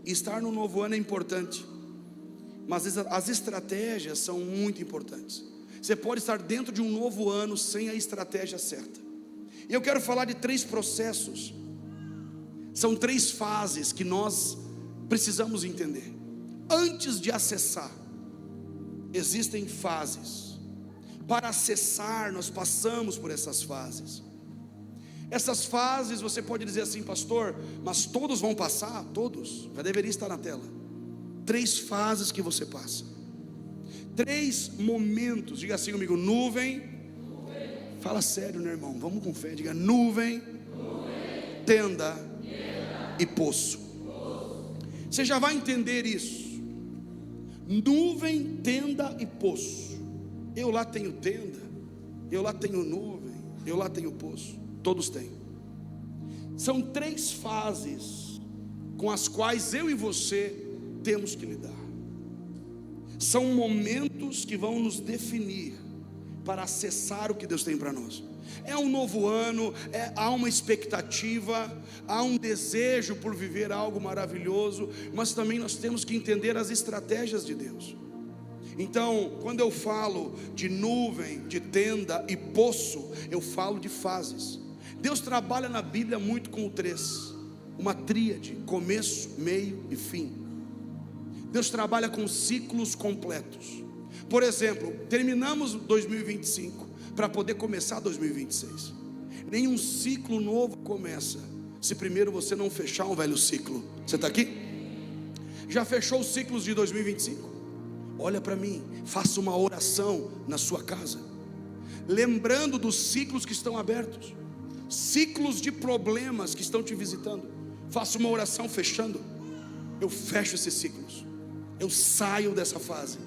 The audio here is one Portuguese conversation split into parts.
Estar no novo ano é importante, mas as estratégias são muito importantes. Você pode estar dentro de um novo ano sem a estratégia certa. E eu quero falar de 3 processos. São 3 fases que nós precisamos entender. Antes de acessar, existem fases. Para acessar, nós passamos por essas fases. Essas fases, você pode dizer assim: pastor, mas todos vão passar? Todos, já deveria estar na tela. 3 fases que você passa, 3 momentos. Diga assim comigo: nuvem. Fala sério, meu irmão, vamos com fé. Diga: nuvem, tenda e poço. Você já vai entender isso. Nuvem, tenda e poço. Eu lá tenho tenda, eu lá tenho nuvem, eu lá tenho poço. Todos têm. São 3 fases com as quais eu e você temos que lidar. São momentos que vão nos definir para acessar o que Deus tem para nós. É um novo ano, há uma expectativa, há um desejo por viver algo maravilhoso, mas também nós temos que entender as estratégias de Deus. Então, quando eu falo de nuvem, de tenda e poço, eu falo de fases. Deus trabalha na Bíblia muito com o 3, uma tríade: começo, meio e fim. Deus trabalha com ciclos completos. Por exemplo, terminamos 2025 para poder começar 2026. Nenhum ciclo novo começa se primeiro você não fechar um velho ciclo. Você está aqui? Já fechou os ciclos de 2025? Olha para mim, faça uma oração na sua casa, lembrando dos ciclos que estão abertos, ciclos de problemas que estão te visitando. Faça uma oração fechando: eu fecho esses ciclos, eu saio dessa fase.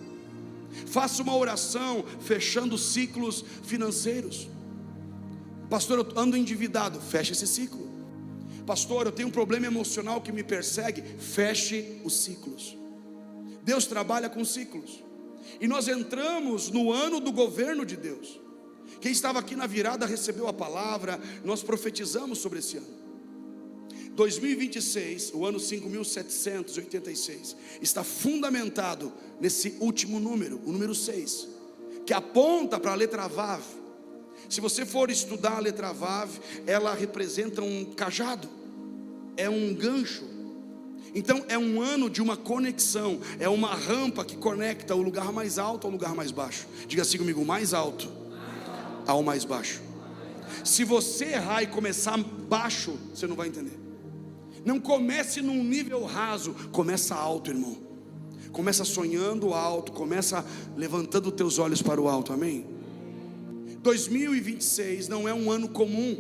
Faça uma oração fechando ciclos financeiros. Pastor, eu ando endividado. Feche esse ciclo. Pastor, eu tenho um problema emocional que me persegue. Feche os ciclos. Deus trabalha com ciclos. E nós entramos no ano do governo de Deus. Quem estava aqui na virada recebeu a palavra. Nós profetizamos sobre esse ano. 2026, o ano 5786, está fundamentado nesse último número, o número 6, que aponta para a letra Vav. Se você for estudar a letra Vav, ela representa um cajado, é um gancho. Então é um ano de uma conexão, é uma rampa que conecta o lugar mais alto ao lugar mais baixo. Diga assim comigo: o mais alto ao mais baixo. Se você errar e começar baixo, você não vai entender. Não comece num nível raso, começa alto, irmão. Começa sonhando alto, começa levantando os teus olhos para o alto, amém? 2026 não é um ano comum.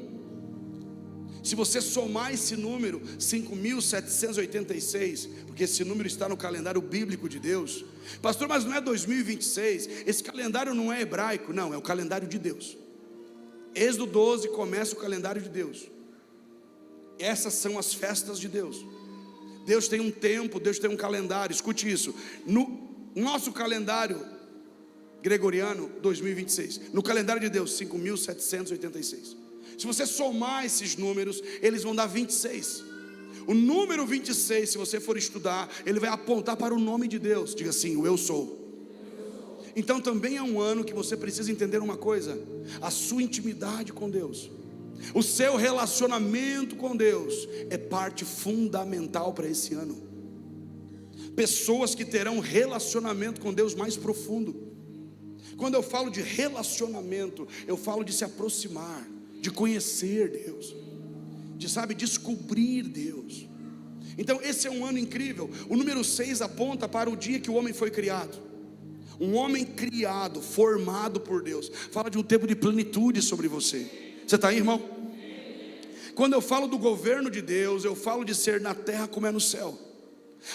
Se você somar esse número, 5.786, porque esse número está no calendário bíblico de Deus. Pastor, mas não é 2026, esse calendário não é hebraico. Não, é o calendário de Deus. Êxodo 12 começa o calendário de Deus. Essas são as festas de Deus. Deus tem um tempo, Deus tem um calendário. Escute isso: no nosso calendário gregoriano, 2026. No calendário de Deus, 5.786. Se você somar esses números, eles vão dar 26. O número 26, se você for estudar, ele vai apontar para o nome de Deus. Diga assim: o eu sou. Então também é um ano que você precisa entender uma coisa: a sua intimidade com Deus, o seu relacionamento com Deus é parte fundamental para esse ano. Pessoas que terão relacionamento com Deus mais profundo. Quando eu falo de relacionamento, eu falo de se aproximar, de conhecer Deus, de descobrir Deus. Então esse é um ano incrível. O número 6 aponta para o dia que o homem foi criado. Um homem criado, formado por Deus. Fala de um tempo de plenitude sobre você. Você está aí, irmão? Quando eu falo do governo de Deus, eu falo de ser na terra como é no céu.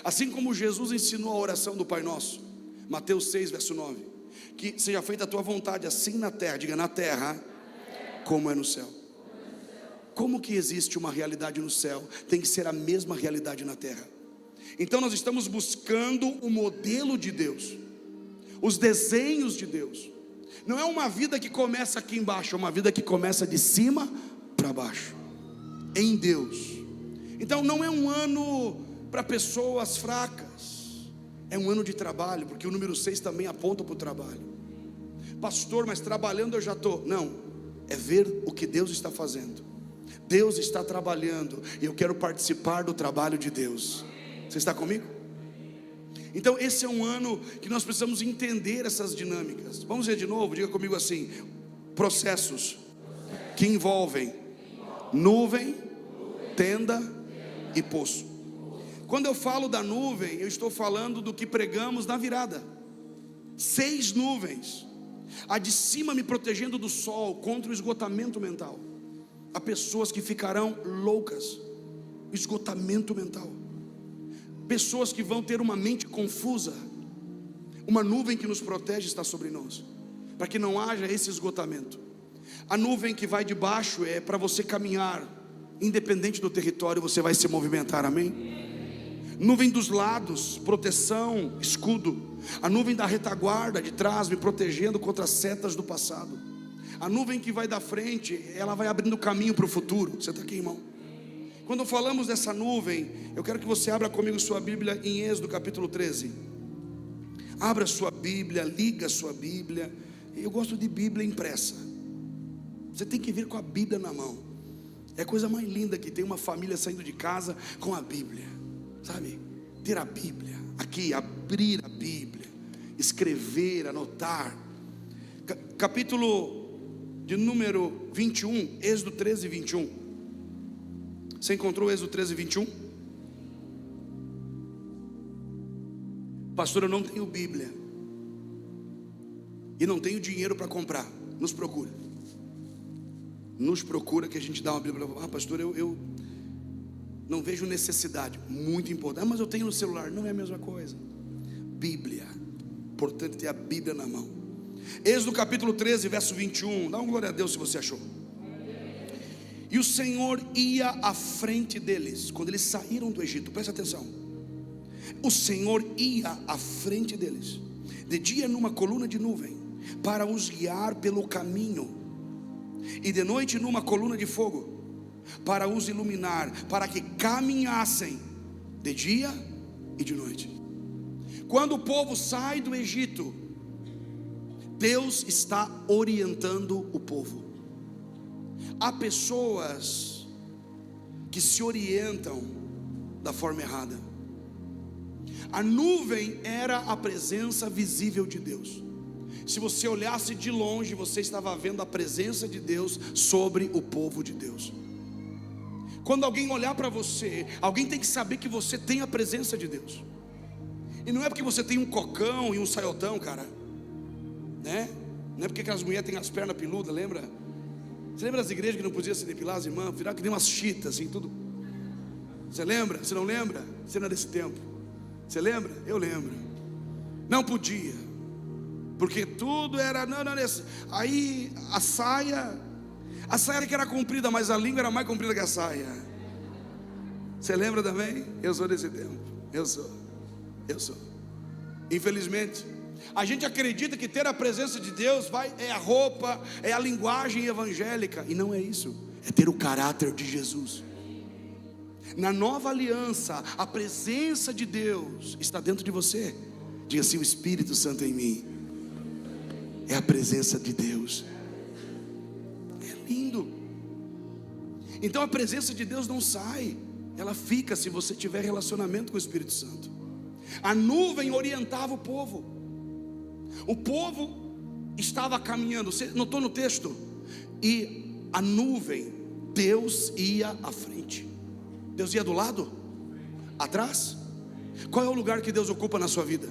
Assim como Jesus ensinou a oração do Pai Nosso, Mateus 6, verso 9: que seja feita a tua vontade, assim na terra. Diga: na terra como é no céu. Como que existe uma realidade no céu, tem que ser a mesma realidade na terra. Então nós estamos buscando o modelo de Deus, os desenhos de Deus. Não é uma vida que começa aqui embaixo, é uma vida que começa de cima para baixo, em Deus. Então não é um ano para pessoas fracas. É um ano de trabalho, porque o número 6 também aponta para o trabalho. Pastor, mas trabalhando eu já estou. Não, é ver o que Deus está fazendo. Deus está trabalhando, e eu quero participar do trabalho de Deus. Você está comigo? Então esse é um ano que nós precisamos entender essas dinâmicas. Vamos ver de novo, diga comigo assim: processos que envolvem nuvem, tenda e poço. Quando eu falo da nuvem, eu estou falando do que pregamos na virada. 6 nuvens, a de cima me protegendo do sol contra o esgotamento mental. Há pessoas que ficarão loucas, esgotamento mental, pessoas que vão ter uma mente confusa. Uma nuvem que nos protege está sobre nós, para que não haja esse esgotamento. A nuvem que vai de baixo é para você caminhar, independente do território, você vai se movimentar, amém? Nuvem dos lados, proteção, escudo. A nuvem da retaguarda, de trás, me protegendo contra as setas do passado. A nuvem que vai da frente, ela vai abrindo caminho para o futuro. Você está aqui, irmão? Quando falamos dessa nuvem, eu quero que você abra comigo sua Bíblia em Êxodo capítulo 13. Abra sua Bíblia, liga a sua Bíblia. Eu gosto de Bíblia impressa. Você tem que vir com a Bíblia na mão. É a coisa mais linda que tem, uma família saindo de casa com a Bíblia, sabe? Ter a Bíblia aqui, abrir a Bíblia, escrever, anotar. Capítulo de número 21, Êxodo 13, 21. Você encontrou Êxodo 13, 21? Pastor, eu não tenho Bíblia e não tenho dinheiro para comprar. Nos procura. Nos procura que a gente dá uma Bíblia. Ah, pastor, eu não vejo necessidade. Muito importante. Ah, mas eu tenho no celular. Não é a mesma coisa. Bíblia. Importante ter a Bíblia na mão. Êxodo capítulo 13, verso 21. Dá uma glória a Deus se você achou. E o Senhor ia à frente deles. Quando eles saíram do Egito, presta atenção. O Senhor ia à frente deles, de dia numa coluna de nuvem, para os guiar pelo caminho, e de noite numa coluna de fogo, para os iluminar, para que caminhassem de dia e de noite. Quando o povo sai do Egito, Deus está orientando o povo. Há pessoas que se orientam da forma errada. A nuvem era a presença visível de Deus. Se você olhasse de longe, você estava vendo a presença de Deus sobre o povo de Deus. Quando alguém olhar para você, alguém tem que saber que você tem a presença de Deus. E não é porque você tem um cocão e um saiotão, cara, né? Não é porque aquelas mulheres têm as pernas peludas, lembra? Você lembra das igrejas que não podiam se depilar as irmãs? Virar que nem umas chitas assim, tudo. Você lembra? Você não lembra? Você não é desse tempo. Você lembra? Eu lembro. Não podia, porque tudo era não, aí a saia era que era comprida, mas a língua era mais comprida que a saia. Você lembra também? Eu sou desse tempo. Eu sou. Infelizmente, a gente acredita que ter a presença de Deus é a roupa, é a linguagem evangélica, e não é isso. É ter o caráter de Jesus. Na nova aliança, a presença de Deus está dentro de você. Diga assim: o Espírito Santo em mim é a presença de Deus. É lindo. Então a presença de Deus não sai, ela fica se você tiver relacionamento com o Espírito Santo. A nuvem orientava o povo. O povo estava caminhando. Você notou no texto? E a nuvem, Deus ia à frente. Deus ia do lado? Atrás? Qual é o lugar que Deus ocupa na sua vida?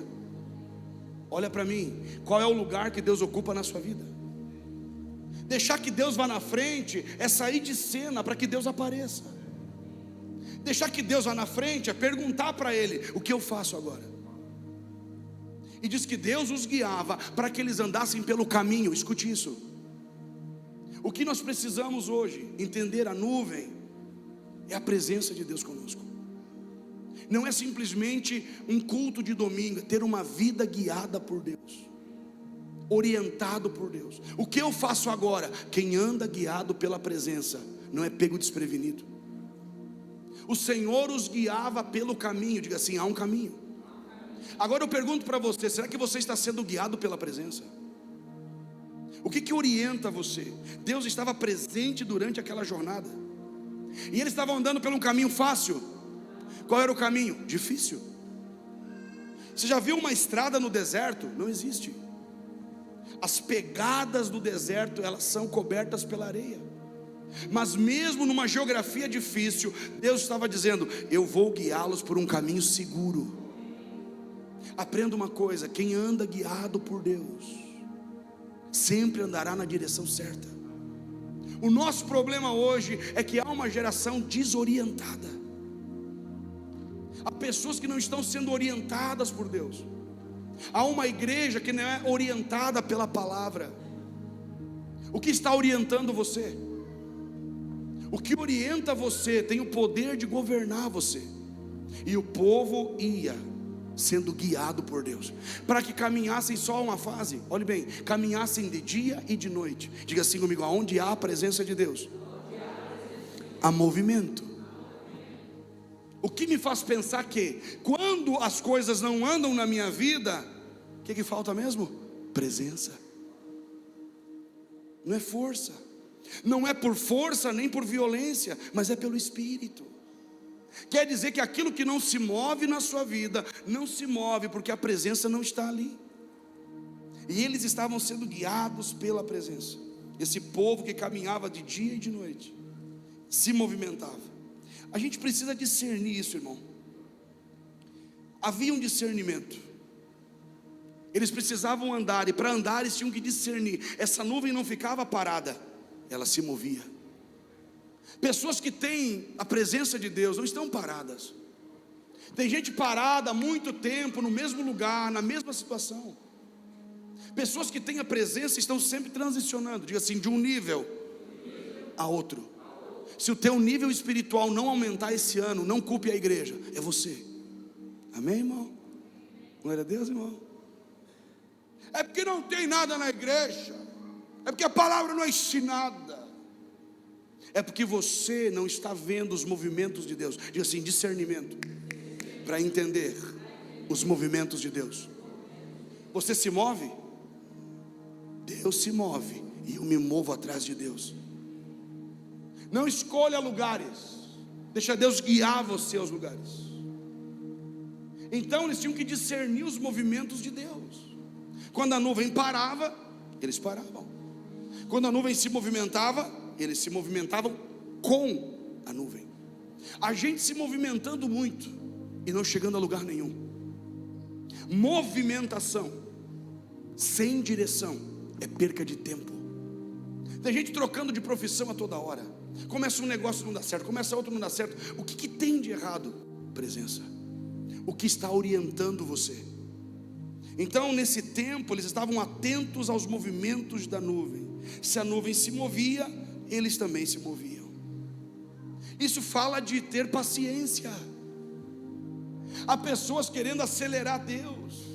Olha para mim. Qual é o lugar que Deus ocupa na sua vida? Deixar que Deus vá na frente é sair de cena para que Deus apareça. Deixar que Deus vá na frente é perguntar para Ele: o que eu faço agora? E diz que Deus os guiava para que eles andassem pelo caminho. Escute isso. O que nós precisamos hoje entender: a nuvem é a presença de Deus conosco. Não é simplesmente um culto de domingo, é ter uma vida guiada por Deus, orientado por Deus. O que eu faço agora? Quem anda guiado pela presença não é pego desprevenido. O Senhor os guiava pelo caminho. Diga assim: há um caminho. Agora eu pergunto para você: será que você está sendo guiado pela presença? O que orienta você? Deus estava presente durante aquela jornada, e eles estavam andando por um caminho fácil. Qual era o caminho? Difícil. Você já viu uma estrada no deserto? Não existe. As pegadas do deserto, elas são cobertas pela areia. Mas mesmo numa geografia difícil, Deus estava dizendo: eu vou guiá-los por um caminho seguro. Aprenda uma coisa: quem anda guiado por Deus sempre andará na direção certa. O nosso problema hoje é que há uma geração desorientada. Há pessoas que não estão sendo orientadas por Deus. Há uma igreja que não é orientada pela palavra. O que está orientando você? O que orienta você tem o poder de governar você. E o povo ia sendo guiado por Deus, para que caminhassem só uma fase. Olhe bem, caminhassem de dia e de noite. Diga assim comigo: aonde há a presença de Deus, há movimento. O que me faz pensar que quando as coisas não andam na minha vida, o que falta mesmo? Presença. Não é força, não é por força nem por violência, mas é pelo Espírito. Quer dizer que aquilo que não se move na sua vida, não se move porque a presença não está ali. E eles estavam sendo guiados pela presença. Esse povo que caminhava de dia e de noite, se movimentava. A gente precisa discernir isso, irmão. Havia um discernimento. Eles precisavam andar, e para andar eles tinham que discernir. Essa nuvem não ficava parada, ela se movia. Pessoas que têm a presença de Deus não estão paradas. Tem gente parada há muito tempo no mesmo lugar, na mesma situação. Pessoas que têm a presença estão sempre transicionando. Diga assim: de um nível a outro. Se o teu nível espiritual não aumentar esse ano, não culpe a igreja, é você. Amém, irmão? Glória a Deus, irmão. É porque não tem nada na igreja, é porque a palavra não é ensinada, é porque você não está vendo os movimentos de Deus. Diga assim: discernimento, para entender os movimentos de Deus. Você se move? Deus se move, e eu me movo atrás de Deus. Não escolha lugares, deixa Deus guiar você aos lugares. Então eles tinham que discernir os movimentos de Deus. Quando a nuvem parava, eles paravam. Quando a nuvem se movimentava, eles se movimentavam com a nuvem. A gente se movimentando muito e não chegando a lugar nenhum. Movimentação sem direção é perca de tempo. Tem gente trocando de profissão a toda hora. Começa um negócio e não dá certo, começa outro e não dá certo. O que tem de errado? Presença. O que está orientando você? Então nesse tempo eles estavam atentos aos movimentos da nuvem. Se a nuvem se movia, eles também se moviam. Isso fala de ter paciência. Há pessoas querendo acelerar Deus.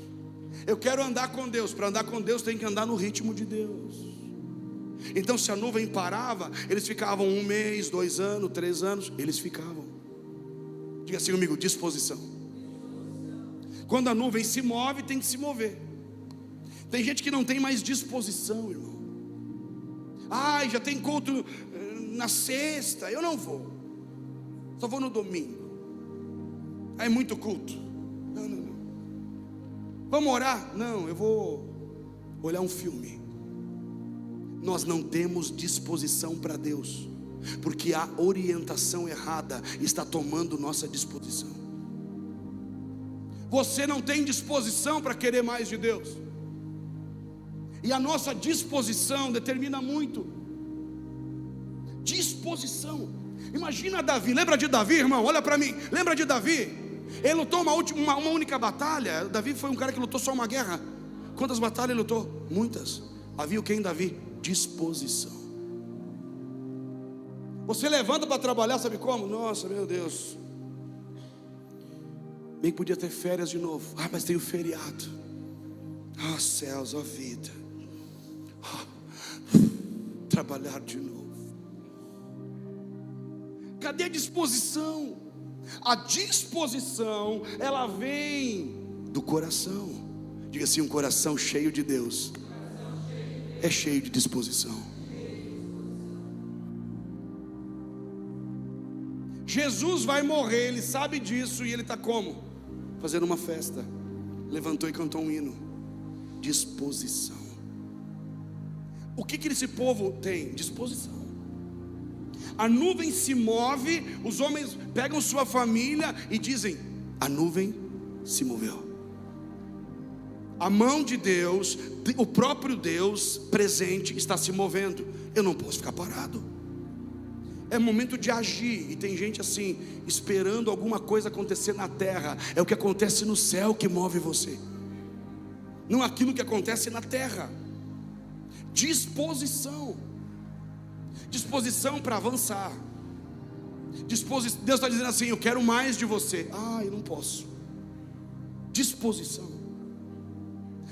Eu quero andar com Deus. Para andar com Deus tem que andar no ritmo de Deus. Então se a nuvem parava, eles ficavam 1 mês, 2 anos, 3 anos, eles ficavam. Diga assim comigo: disposição. Quando a nuvem se move, tem que se mover. Tem gente que não tem mais disposição, irmão. Ai, já tem culto na sexta, eu não vou, só vou no domingo. É muito culto. Não. Vamos orar? Não, eu vou olhar um filme. Nós não temos disposição para Deus, porque a orientação errada está tomando nossa disposição. Você não tem disposição para querer mais de Deus, e a nossa disposição determina muito. Disposição. Imagina Davi, lembra de Davi, irmão? Olha para mim, lembra de Davi? Ele lutou uma única batalha. Davi foi um cara que lutou só uma guerra. Quantas batalhas ele lutou? Muitas. Havia o que em Davi? Disposição. Você levanta para trabalhar, sabe como? Nossa, meu Deus, bem podia ter férias de novo. Ah, mas tem o feriado. Ah, céus, ó vida. Trabalhar de novo. Cadê a disposição? A disposição, ela vem do coração. Diga assim: um coração cheio de Deus é cheio de disposição. Jesus vai morrer, ele sabe disso, e ele está como? Fazendo uma festa. Levantou e cantou um hino. Disposição. O que esse povo tem? Disposição. A nuvem se move, os homens pegam sua família e dizem: a nuvem se moveu. A mão de Deus, o próprio Deus presente, está se movendo. Eu não posso ficar parado. É momento de agir. E tem gente assim, esperando alguma coisa acontecer na terra. É o que acontece no céu que move você, não aquilo que acontece na terra. Disposição. Disposição para avançar. Deus está dizendo assim: eu quero mais de você. Eu não posso. Disposição.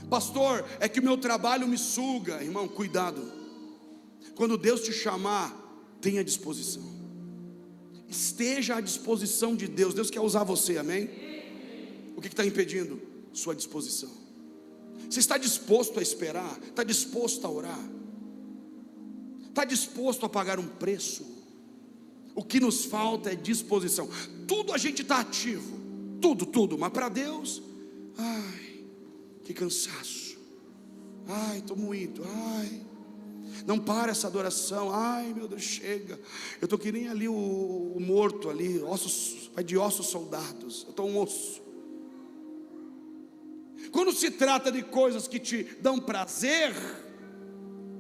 Pastor, é que o meu trabalho me suga. Irmão, cuidado. Quando Deus te chamar, tenha disposição. Esteja à disposição de Deus. Deus quer usar você, amém? O que está impedindo? Sua disposição. Você está disposto a esperar? Está disposto a orar? Está disposto a pagar um preço? O que nos falta é disposição. Tudo a gente está ativo, tudo, mas para Deus, que cansaço, estou moído, não para essa adoração, meu Deus, chega. Eu estou que nem ali o morto ali, ossos, vai de ossos soldados, eu estou um osso. Quando se trata de coisas que te dão prazer,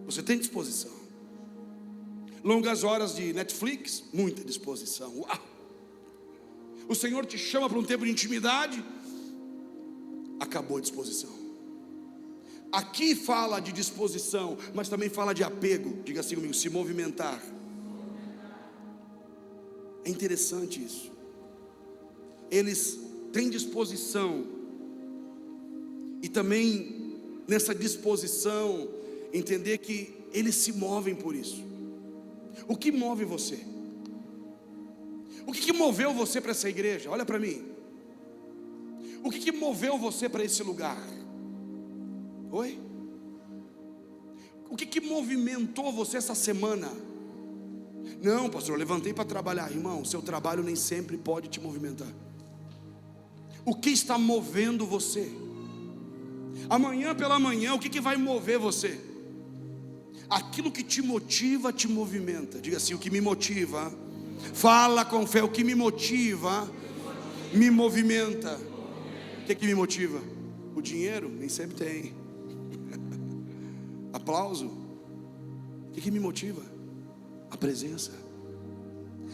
você tem disposição. Longas horas de Netflix, muita disposição. Uau! O Senhor te chama para um tempo de intimidade, acabou a disposição. Aqui fala de disposição, mas também fala de apego. Diga assim comigo: se movimentar. É interessante isso. Eles têm disposição, e também nessa disposição entender que eles se movem por isso. O que move você? O que moveu você para essa igreja? Olha para mim. O que moveu você para esse lugar? Oi? O que movimentou você essa semana? Não, pastor, eu levantei para trabalhar. Irmão, seu trabalho nem sempre pode te movimentar. O que está movendo você? Amanhã pela manhã, o que vai mover você? Aquilo que te motiva, te movimenta. Diga assim: o que me motiva, fala com fé, o que me motiva, me movimenta. O que me motiva? O dinheiro? Nem sempre tem. Aplauso? O que me motiva? A presença.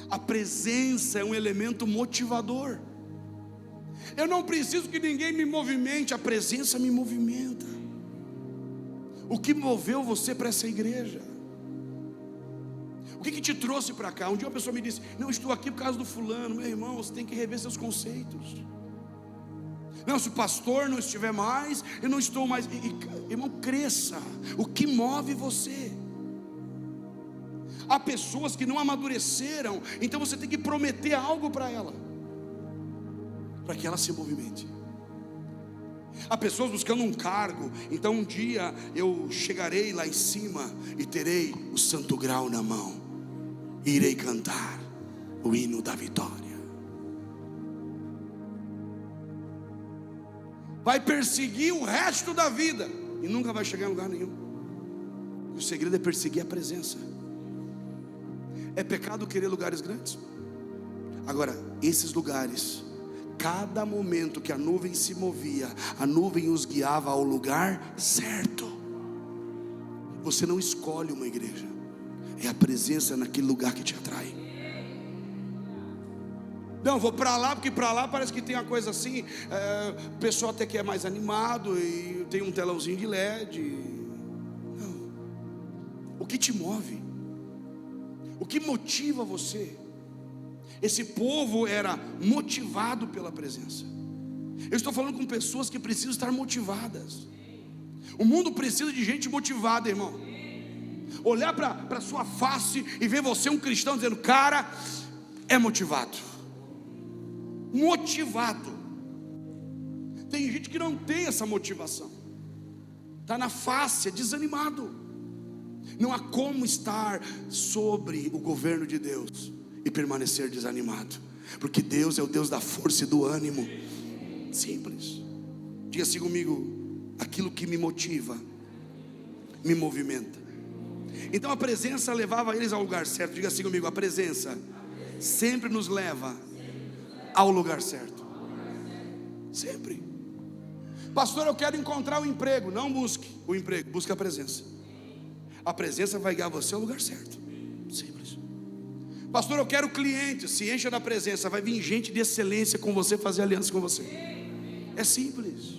A presença é um elemento motivador. Eu não preciso que ninguém me movimente, a presença me movimenta. O que moveu você para essa igreja? O que te trouxe para cá? Um dia uma pessoa me disse: não, estou aqui por causa do fulano. Meu irmão, você tem que rever seus conceitos. Não, se o pastor não estiver mais, eu não estou mais. Irmão, cresça. O que move você? Há pessoas que não amadureceram, então você tem que prometer algo para ela, para que ela se movimente. Há pessoas buscando um cargo, então um dia eu chegarei lá em cima e terei o santo grau na mão, e irei cantar o hino da vitória. Vai perseguir o resto da vida e nunca vai chegar em lugar nenhum. O segredo é perseguir a presença. É pecado querer lugares grandes. Agora, esses lugares, cada momento que a nuvem se movia, a nuvem os guiava ao lugar certo. Você não escolhe uma igreja, é a presença naquele lugar que te atrai. Não, vou para lá porque para lá parece que tem uma coisa assim, o pessoal até que é mais animado e tem um telãozinho de LED. Não. O que te move? O que motiva você? Esse povo era motivado pela presença. Eu estou falando com pessoas que precisam estar motivadas. O mundo precisa de gente motivada, irmão. Olhar para a sua face e ver você um cristão dizendo: cara, é motivado. motivado. Tem gente que não tem essa motivação, está na face, é desanimado. Não há como estar sobre o governo de Deus e permanecer desanimado, porque Deus é o Deus da força e do ânimo. Simples. Diga assim comigo: aquilo que me motiva, me movimenta. Então a presença levava eles ao lugar certo. Diga assim comigo: a presença sempre nos leva ao lugar certo. Sempre. Pastor, eu quero encontrar o emprego. Não busque o emprego, busque a presença. A presença vai guiar você ao lugar certo. Simples. Pastor, eu quero clientes. Se encha da presença, vai vir gente de excelência com você, fazer aliança com você. É simples.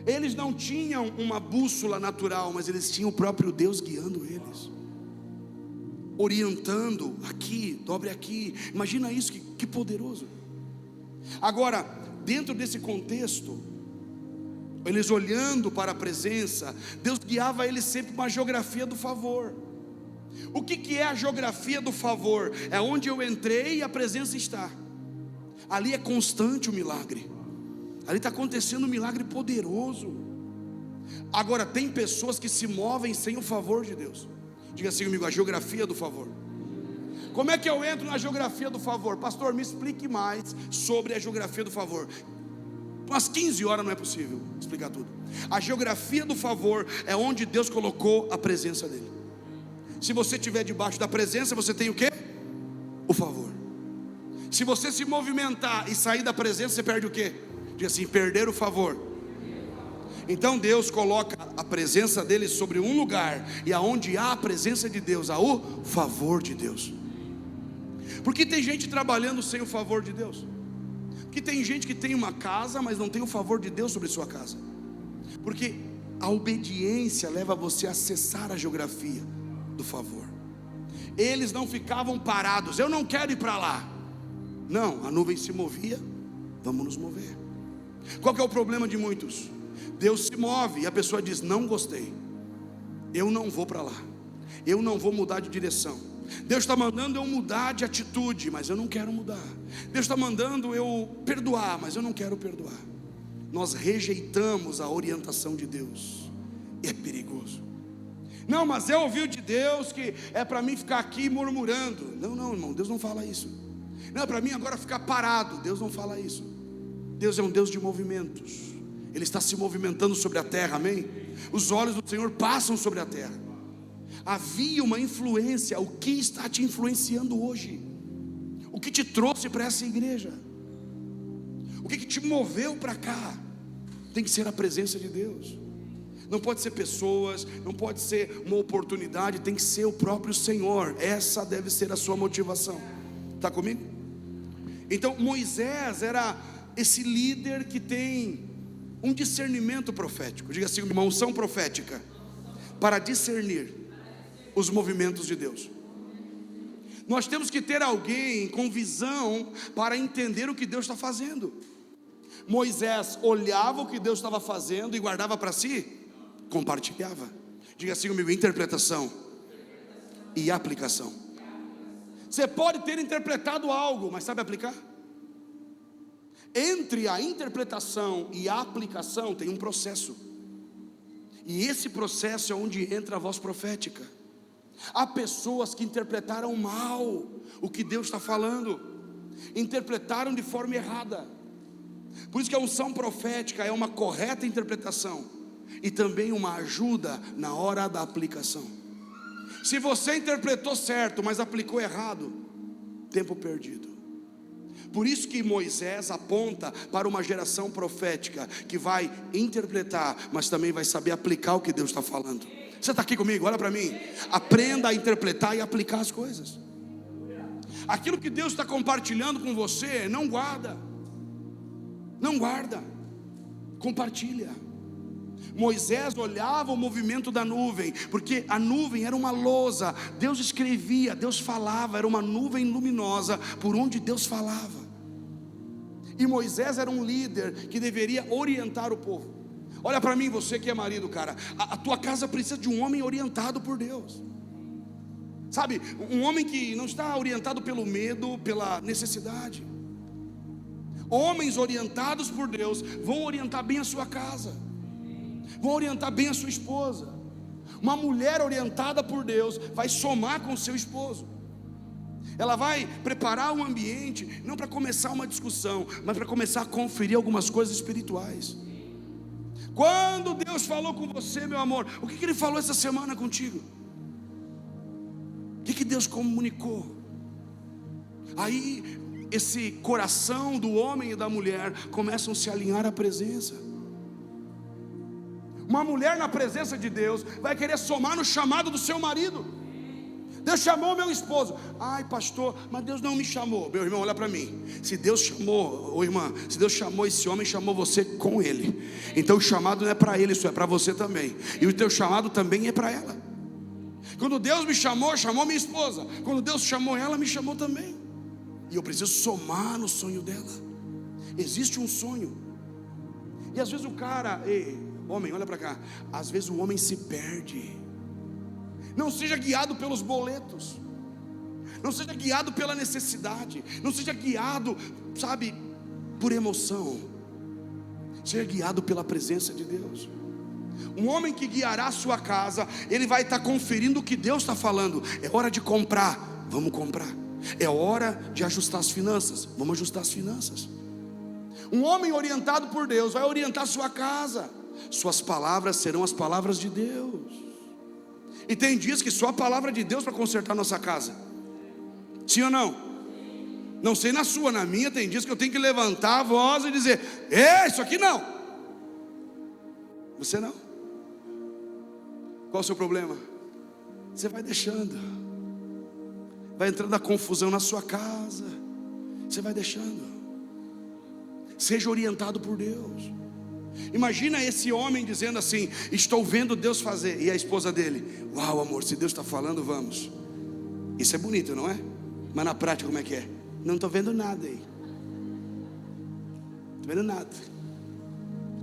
Eles não tinham uma bússola natural, mas eles tinham o próprio Deus guiando eles, orientando aqui, dobre aqui. Imagina isso, que poderoso. Agora, dentro desse contexto, eles olhando para a presença, Deus guiava eles sempre uma geografia do favor. O que é a geografia do favor? É onde eu entrei e a presença está. Ali é constante o milagre. Ali está acontecendo um milagre poderoso. Agora, tem pessoas que se movem sem o favor de Deus. Diga assim comigo: a geografia do favor. Como é que eu entro na geografia do favor? Pastor, me explique mais sobre a geografia do favor. Umas 15 horas não é possível explicar tudo. A geografia do favor é onde Deus colocou a presença dele. Se você estiver debaixo da presença, você tem o quê? O favor. Se você se movimentar e sair da presença, você perde o quê? Diz assim: perder o favor. Então Deus coloca a presença dele sobre um lugar, e aonde há a presença de Deus, há o favor de Deus. Porque tem gente trabalhando sem o favor de Deus. Porque tem gente que tem uma casa, mas não tem o favor de Deus sobre sua casa. Porque a obediência leva você a acessar a geografia do favor. Eles não ficavam parados: eu não quero ir para lá. Não, a nuvem se movia, vamos nos mover. Qual que é o problema de muitos? Deus se move e a pessoa diz: não gostei, eu não vou para lá, eu não vou mudar de direção. Deus está mandando eu mudar de atitude, mas eu não quero mudar. Deus está mandando eu perdoar, mas eu não quero perdoar. Nós rejeitamos a orientação de Deus. É perigoso. Não, mas eu ouvi de Deus que é para mim ficar aqui murmurando. Não, irmão, Deus não fala isso. Não é para mim agora ficar parado. Deus não fala isso. Deus é um Deus de movimentos. Ele está se movimentando sobre a terra, amém? Os olhos do Senhor passam sobre a terra. Havia uma influência. O que está te influenciando hoje? O que te trouxe para essa igreja? O que te moveu para cá? Tem que ser a presença de Deus. Não pode ser pessoas, não pode ser uma oportunidade, tem que ser o próprio Senhor. Essa deve ser a sua motivação. Está comigo? Então Moisés era esse líder que tem um discernimento profético. Diga assim, uma unção profética para discernir os movimentos de Deus. Nós temos que ter alguém com visão para entender o que Deus está fazendo. Moisés olhava o que Deus estava fazendo e guardava para si, compartilhava. Diga assim comigo: interpretação e aplicação. Você pode ter interpretado algo, mas sabe aplicar? Entre a interpretação e a aplicação tem um processo. E esse processo é onde entra a voz profética. Há pessoas que interpretaram mal o que Deus está falando, interpretaram de forma errada. Por isso que a unção profética é uma correta interpretação e também uma ajuda na hora da aplicação. Se você interpretou certo, mas aplicou errado, tempo perdido. Por isso que Moisés aponta para uma geração profética que vai interpretar, mas também vai saber aplicar o que Deus está falando. Você está aqui comigo? Olha para mim. Aprenda a interpretar e aplicar as coisas. Aquilo que Deus está compartilhando com você, não guarda. Não guarda, compartilha. Moisés olhava o movimento da nuvem, porque a nuvem era uma lousa. Deus escrevia, Deus falava, era uma nuvem luminosa por onde Deus falava. E Moisés era um líder que deveria orientar o povo. Olha para mim, você que é marido, cara, a tua casa precisa de um homem orientado por Deus. Sabe, um homem que não está orientado pelo medo, pela necessidade. Homens orientados por Deus vão orientar bem a sua casa, vão orientar bem a sua esposa. Uma mulher orientada por Deus vai somar com o seu esposo. Ela vai preparar um ambiente, não para começar uma discussão, mas para começar a conferir algumas coisas espirituais. Quando Deus falou com você, meu amor, o que Ele falou essa semana contigo? O que Deus comunicou? Aí esse coração do homem e da mulher começam a se alinhar à presença. Uma mulher na presença de Deus vai querer somar no chamado do seu marido. Deus chamou meu esposo. Ai, pastor, mas Deus não me chamou. Meu irmão, olha para mim. Se Deus chamou, ou irmã, se Deus chamou esse homem, chamou você com ele. Então o chamado não é para ele, isso é para você também. E o teu chamado também é para ela. Quando Deus me chamou, chamou minha esposa. Quando Deus chamou ela, me chamou também. E eu preciso somar no sonho dela. Existe um sonho. E às vezes o cara, ei, homem, olha para cá. Às vezes o homem se perde. Não seja guiado pelos boletos. Não seja guiado pela necessidade. Não seja guiado, sabe, por emoção. Seja guiado pela presença de Deus. Um homem que guiará a sua casa, ele vai estar conferindo o que Deus está falando. É hora de comprar, vamos comprar. É hora de ajustar as finanças, vamos ajustar as finanças. Um homem orientado por Deus vai orientar a sua casa. Suas palavras serão as palavras de Deus. E tem dias que só a palavra de Deus para consertar a nossa casa. Sim ou não? Não sei na sua, na minha tem dias que eu tenho que levantar a voz e dizer: ei, isso aqui não. Você não. Qual o seu problema? Você vai deixando. Vai entrando a confusão na sua casa. Você vai deixando. Seja orientado por Deus. Imagina esse homem dizendo assim: estou vendo Deus fazer. E a esposa dele: uau, amor, se Deus está falando, vamos. Isso é bonito, não é? Mas na prática como é que é? Não estou vendo nada aí. Não estou vendo nada.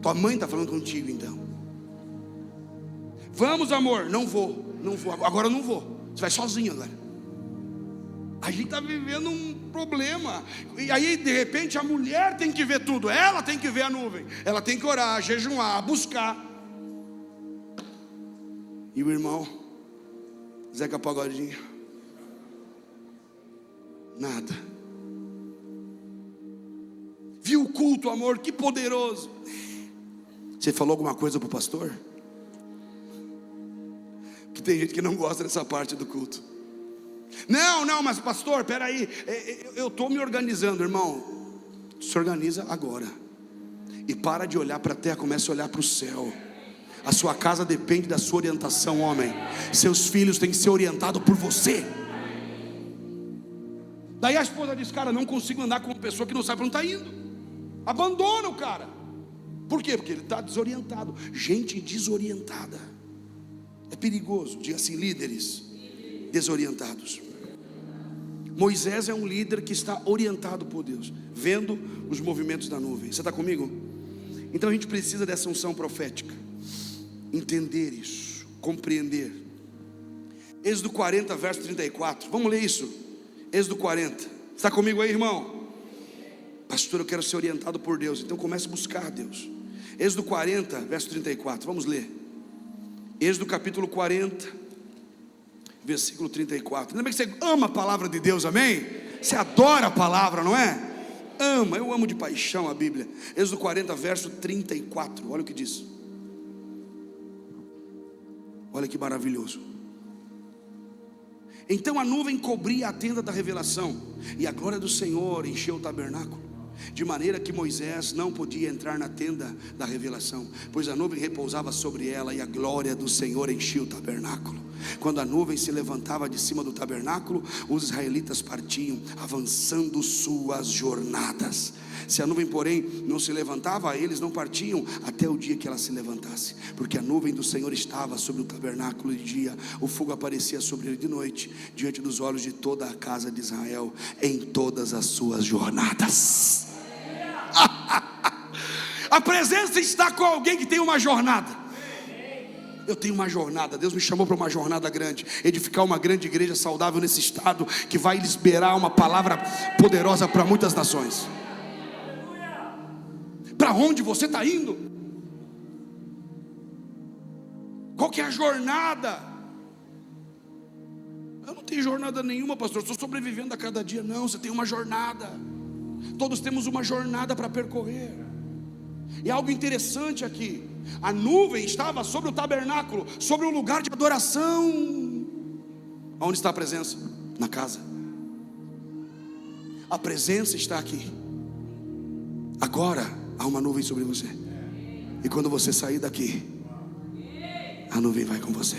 Tua mãe está falando contigo então. Vamos, amor. Não vou. Agora eu não vou. Você vai sozinho agora. A gente está vivendo um problema. E aí de repente a mulher tem que ver tudo. Ela tem que ver a nuvem. Ela tem que orar, jejuar, buscar. E o irmão Zeca Pagodinho, nada. Viu o culto, amor, que poderoso. Você falou alguma coisa para o pastor? Que tem gente que não gosta dessa parte do culto. Não, mas pastor, peraí, eu estou me organizando, irmão. Se organiza agora. E para de olhar para a terra, comece a olhar para o céu. A sua casa depende da sua orientação, homem. Seus filhos têm que ser orientados por você. Daí a esposa diz: cara, não consigo andar com uma pessoa que não sabe para onde está indo. Abandona o cara. Por quê? Porque ele está desorientado. Gente desorientada é perigoso. Diga assim: líderes desorientados. Moisés é um líder que está orientado por Deus, vendo os movimentos da nuvem. Você está comigo? Então a gente precisa dessa unção profética, entender isso, compreender. Êxodo 40, verso 34. Vamos ler isso. Êxodo 40. Está comigo aí, irmão? Pastor, eu quero ser orientado por Deus. Então comece a buscar Deus. Êxodo 40, verso 34. Vamos ler. Êxodo capítulo 40, versículo 34. Lembra que você ama a palavra de Deus, amém? Você adora a palavra, não é? Ama, eu amo de paixão a Bíblia. Êxodo 40, verso 34. Olha o que diz. Olha que maravilhoso. Então a nuvem cobria a tenda da revelação, e a glória do Senhor encheu o tabernáculo, de maneira que Moisés não podia entrar na tenda da revelação, pois a nuvem repousava sobre ela, e a glória do Senhor enchia o tabernáculo. Quando a nuvem se levantava de cima do tabernáculo, os israelitas partiam, avançando suas jornadas. Se a nuvem, porém, não se levantava, eles não partiam até o dia que ela se levantasse, porque a nuvem do Senhor estava sobre o tabernáculo de dia, o fogo aparecia sobre ele de noite, diante dos olhos de toda a casa de Israel, em todas as suas jornadas. A presença está com alguém que tem uma jornada. Eu tenho uma jornada, Deus me chamou para uma jornada grande, edificar uma grande igreja saudável nesse estado, que vai liberar uma palavra poderosa para muitas nações. para onde você está indo? Qual que é a jornada? Eu não tenho jornada nenhuma, pastor, estou sobrevivendo a cada dia. Não, você tem uma jornada. Todos temos uma jornada para percorrer. E algo interessante aqui: a nuvem estava sobre o tabernáculo, sobre o lugar de adoração. Onde está a presença? Na casa. A presença está aqui. Agora há uma nuvem sobre você. E quando você sair daqui, a nuvem vai com você.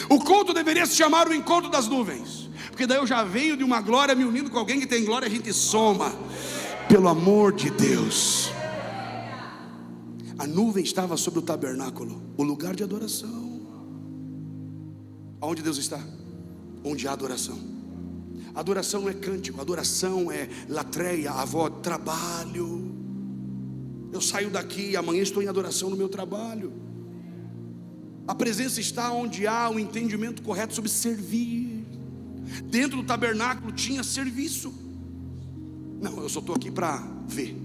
O culto deveria se chamar o encontro das nuvens, porque daí eu já venho de uma glória me unindo com alguém que tem glória, a gente soma. Pelo amor de Deus. A nuvem estava sobre o tabernáculo, o lugar de adoração. Aonde Deus está? Onde há adoração. Adoração não é cântico, adoração é latreia, avó, trabalho. Eu saio daqui, amanhã estou em adoração no meu trabalho. A presença está onde há o entendimento correto sobre servir. Dentro do tabernáculo tinha serviço. Não, eu só estou aqui para ver.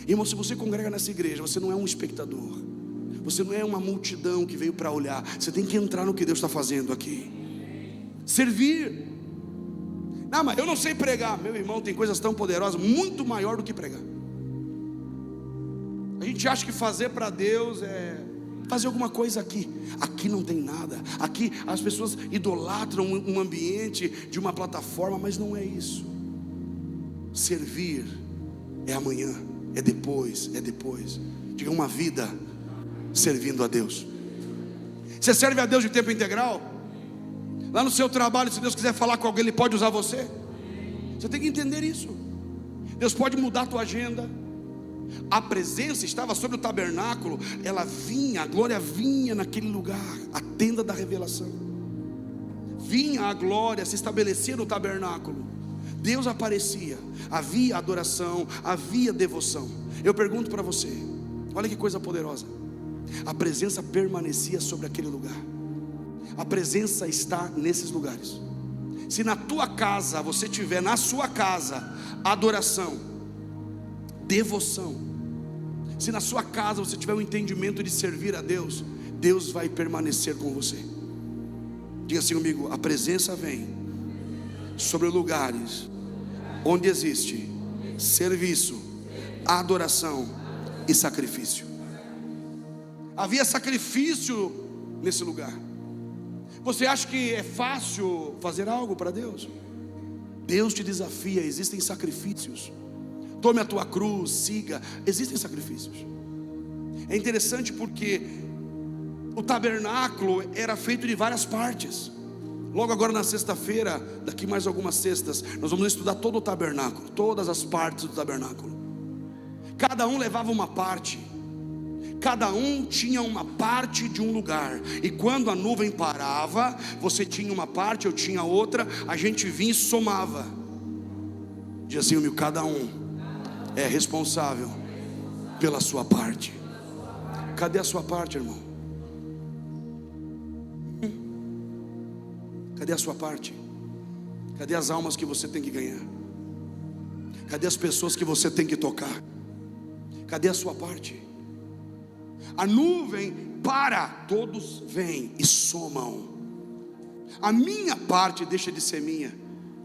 Irmão, se você congrega nessa igreja, você não é um espectador. Você não é uma multidão que veio para olhar. Você tem que entrar no que Deus está fazendo aqui. Servir. Não, mas eu não sei pregar. Meu irmão, tem coisas tão poderosas, muito maior do que pregar. A gente acha que fazer para Deus é fazer alguma coisa aqui. Aqui não tem nada. Aqui as pessoas idolatram um ambiente de uma plataforma, mas não é isso. Servir é amanhã, é depois, é depois. Diga, uma vida servindo a Deus. Você serve a Deus de tempo integral? Lá no seu trabalho, se Deus quiser falar com alguém, Ele pode usar você. Você tem que entender isso. Deus pode mudar a tua agenda. A presença estava sobre o tabernáculo. Ela vinha, a glória vinha naquele lugar, a tenda da revelação. Vinha a glória, se estabelecia no tabernáculo. Deus aparecia, havia adoração, havia devoção. Eu pergunto para você, olha que coisa poderosa. A presença permanecia sobre aquele lugar. A presença está nesses lugares. Se na tua casa você tiver, na sua casa, adoração, devoção, se na sua casa você tiver o entendimento de servir a Deus, Deus vai permanecer com você. Diga assim comigo: a presença vem sobre lugares onde existe serviço, adoração e sacrifício. Havia sacrifício nesse lugar. Você acha que é fácil fazer algo para Deus? Deus te desafia, existem sacrifícios. Tome a tua cruz, siga. Existem sacrifícios. É interessante porque o tabernáculo era feito de várias partes. Logo agora na sexta-feira, daqui mais algumas sextas, nós vamos estudar todo o tabernáculo, todas as partes do tabernáculo. Cada um levava uma parte. Cada um tinha uma parte de um lugar. E quando a nuvem parava, você tinha uma parte, eu tinha outra. A gente vinha e somava. Diz assim, meu, cada um é responsável pela sua parte. Cadê a sua parte, irmão? Cadê a sua parte? Cadê as almas que você tem que ganhar? Cadê as pessoas que você tem que tocar? Cadê a sua parte? A nuvem para, todos vêm e somam. A minha parte deixa de ser minha,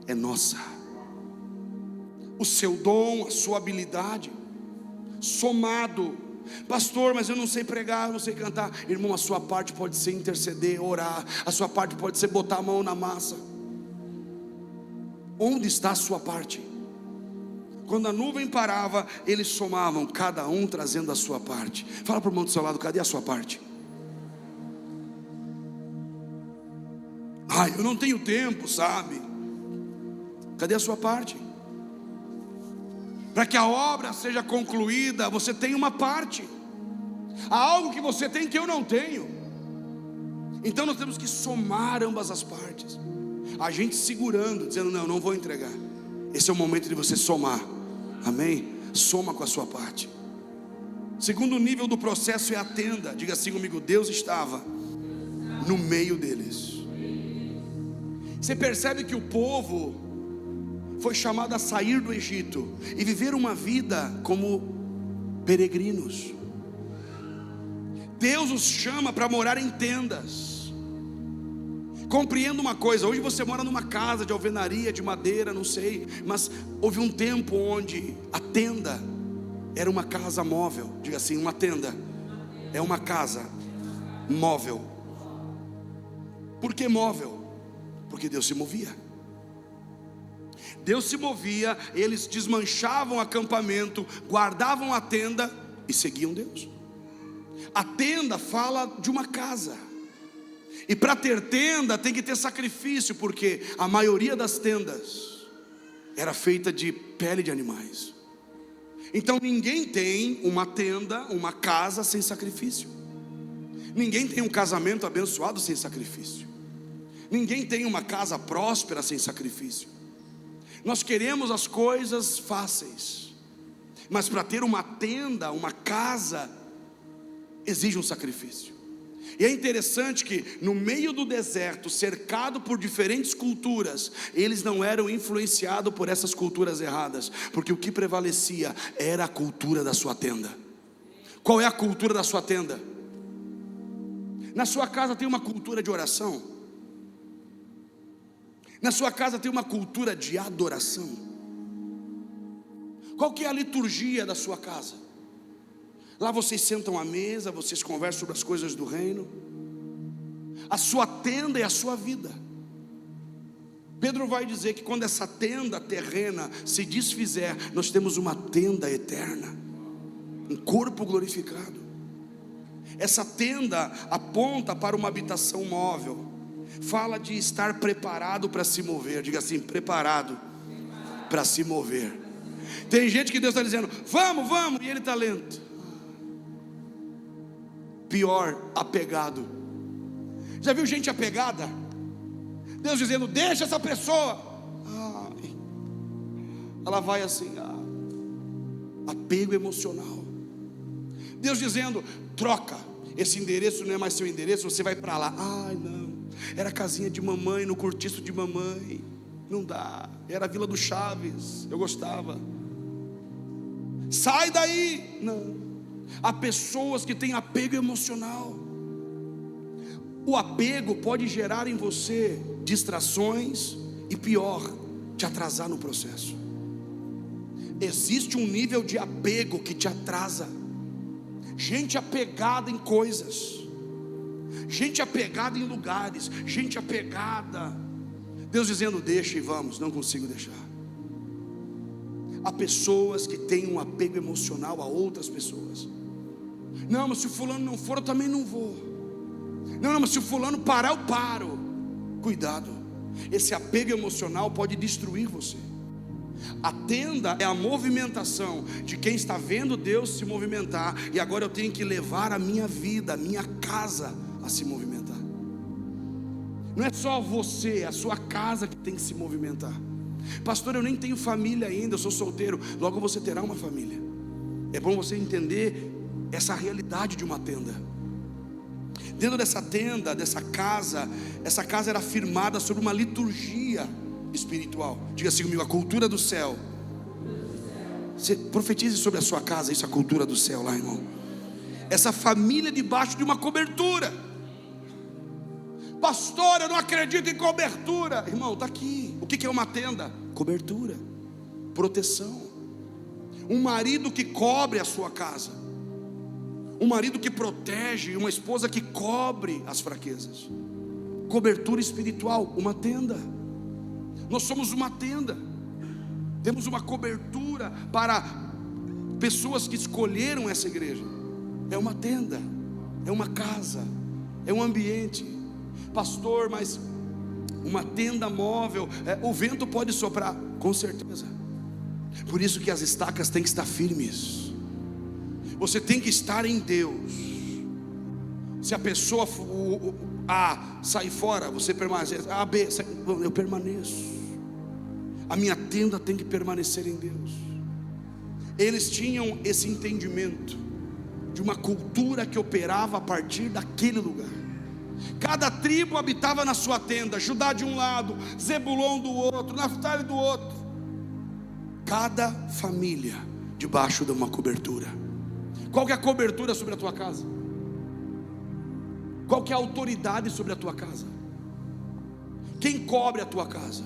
é nossa. O seu dom, a sua habilidade, somado. Pastor, mas eu não sei pregar, eu não sei cantar. Irmão, a sua parte pode ser interceder, orar. A sua parte pode ser botar a mão na massa. Onde está a sua parte? Quando a nuvem parava, eles somavam, cada um trazendo a sua parte. Fala para o irmão do seu lado, cadê a sua parte? Ai, eu não tenho tempo, sabe? Cadê a sua parte? Para que a obra seja concluída, você tem uma parte. Há algo que você tem que eu não tenho. Então nós temos que somar ambas as partes. A gente segurando, dizendo, não, não vou entregar. Esse é o momento de você somar. Amém? Soma com a sua parte. Segundo nível do processo é a tenda. Diga assim comigo, Deus estava no meio deles. Você percebe que o povo foi chamado a sair do Egito e viver uma vida como peregrinos. Deus os chama para morar em tendas. Compreenda uma coisa: hoje você mora numa casa de alvenaria, de madeira, não sei, mas houve um tempo onde a tenda era uma casa móvel. Diga assim: uma tenda é uma casa móvel. Por que móvel? Porque Deus se movia. Deus se movia, eles desmanchavam o acampamento, guardavam a tenda e seguiam Deus. A tenda fala de uma casa. E para ter tenda tem que ter sacrifício, porque a maioria das tendas era feita de pele de animais. Então ninguém tem uma tenda, uma casa sem sacrifício. Ninguém tem um casamento abençoado sem sacrifício. Ninguém tem uma casa próspera sem sacrifício. Nós queremos as coisas fáceis, mas para ter uma tenda, uma casa, exige um sacrifício. E é interessante que no meio do deserto, cercado por diferentes culturas, eles não eram influenciados por essas culturas erradas, porque o que prevalecia era a cultura da sua tenda. Qual é a cultura da sua tenda? Na sua casa tem uma cultura de oração? Na sua casa tem uma cultura de adoração? Qual que é a liturgia da sua casa? Lá vocês sentam à mesa, vocês conversam sobre as coisas do reino. A sua tenda é a sua vida. Pedro vai dizer que quando essa tenda terrena se desfizer, nós temos uma tenda eterna, um corpo glorificado. Essa tenda aponta para uma habitação móvel. Fala de estar preparado para se mover. Diga assim: preparado para se mover. Tem gente que Deus está dizendo: vamos, vamos, e ele está lento. Pior, apegado. Já viu gente apegada? Deus dizendo: deixa essa pessoa. Ela vai assim, apego emocional. Deus dizendo: troca, esse endereço não é mais seu endereço, você vai para lá. Ai, não, era a casinha de mamãe, no cortiço de mamãe, não dá, era a Vila do Chaves, eu gostava. Sai daí. Não. Há pessoas que têm apego emocional. O apego pode gerar em você distrações e, pior, te atrasar no processo. Existe um nível de apego que te atrasa. Gente apegada em coisas, gente apegada em lugares, gente apegada. Deus dizendo: deixa e vamos. Não consigo deixar. Há pessoas que têm um apego emocional a outras pessoas. Não, mas se o fulano não for, eu também não vou. Não, mas se o fulano parar, eu paro. Cuidado, esse apego emocional pode destruir você. A tenda é a movimentação de quem está vendo Deus se movimentar, e agora eu tenho que levar a minha vida, a minha casa a se movimentar. Não é só você, é a sua casa que tem que se movimentar. Pastor, eu nem tenho família ainda, eu sou solteiro. Logo você terá uma família. É bom você entender essa realidade de uma tenda. Dentro dessa tenda, dessa casa, essa casa era firmada sobre uma liturgia espiritual. Diga assim comigo: a cultura do céu. Você profetize sobre a sua casa, isso é a cultura do céu lá, irmão. Essa família debaixo de uma cobertura. Pastor, eu não acredito em cobertura. Irmão, está aqui. O que é uma tenda? Cobertura, proteção. Um marido que cobre a sua casa, um marido que protege, uma esposa que cobre as fraquezas. Cobertura espiritual, uma tenda. Nós somos uma tenda. Temos uma cobertura para pessoas que escolheram essa igreja. É uma tenda, é uma casa, é um ambiente. Pastor, mas uma tenda móvel, o vento pode soprar, com certeza. Por isso que as estacas têm que estar firmes. Você tem que estar em Deus. Se a pessoa A sai fora, você permanece. A, B, eu permaneço. A minha tenda tem que permanecer em Deus. Eles tinham esse entendimento de uma cultura que operava a partir daquele lugar. Cada tribo habitava na sua tenda. Judá de um lado, Zebulon do outro, Naftali do outro. Cada família debaixo de uma cobertura. Qual que é a cobertura sobre a tua casa? Qual que é a autoridade sobre a tua casa? Quem cobre a tua casa?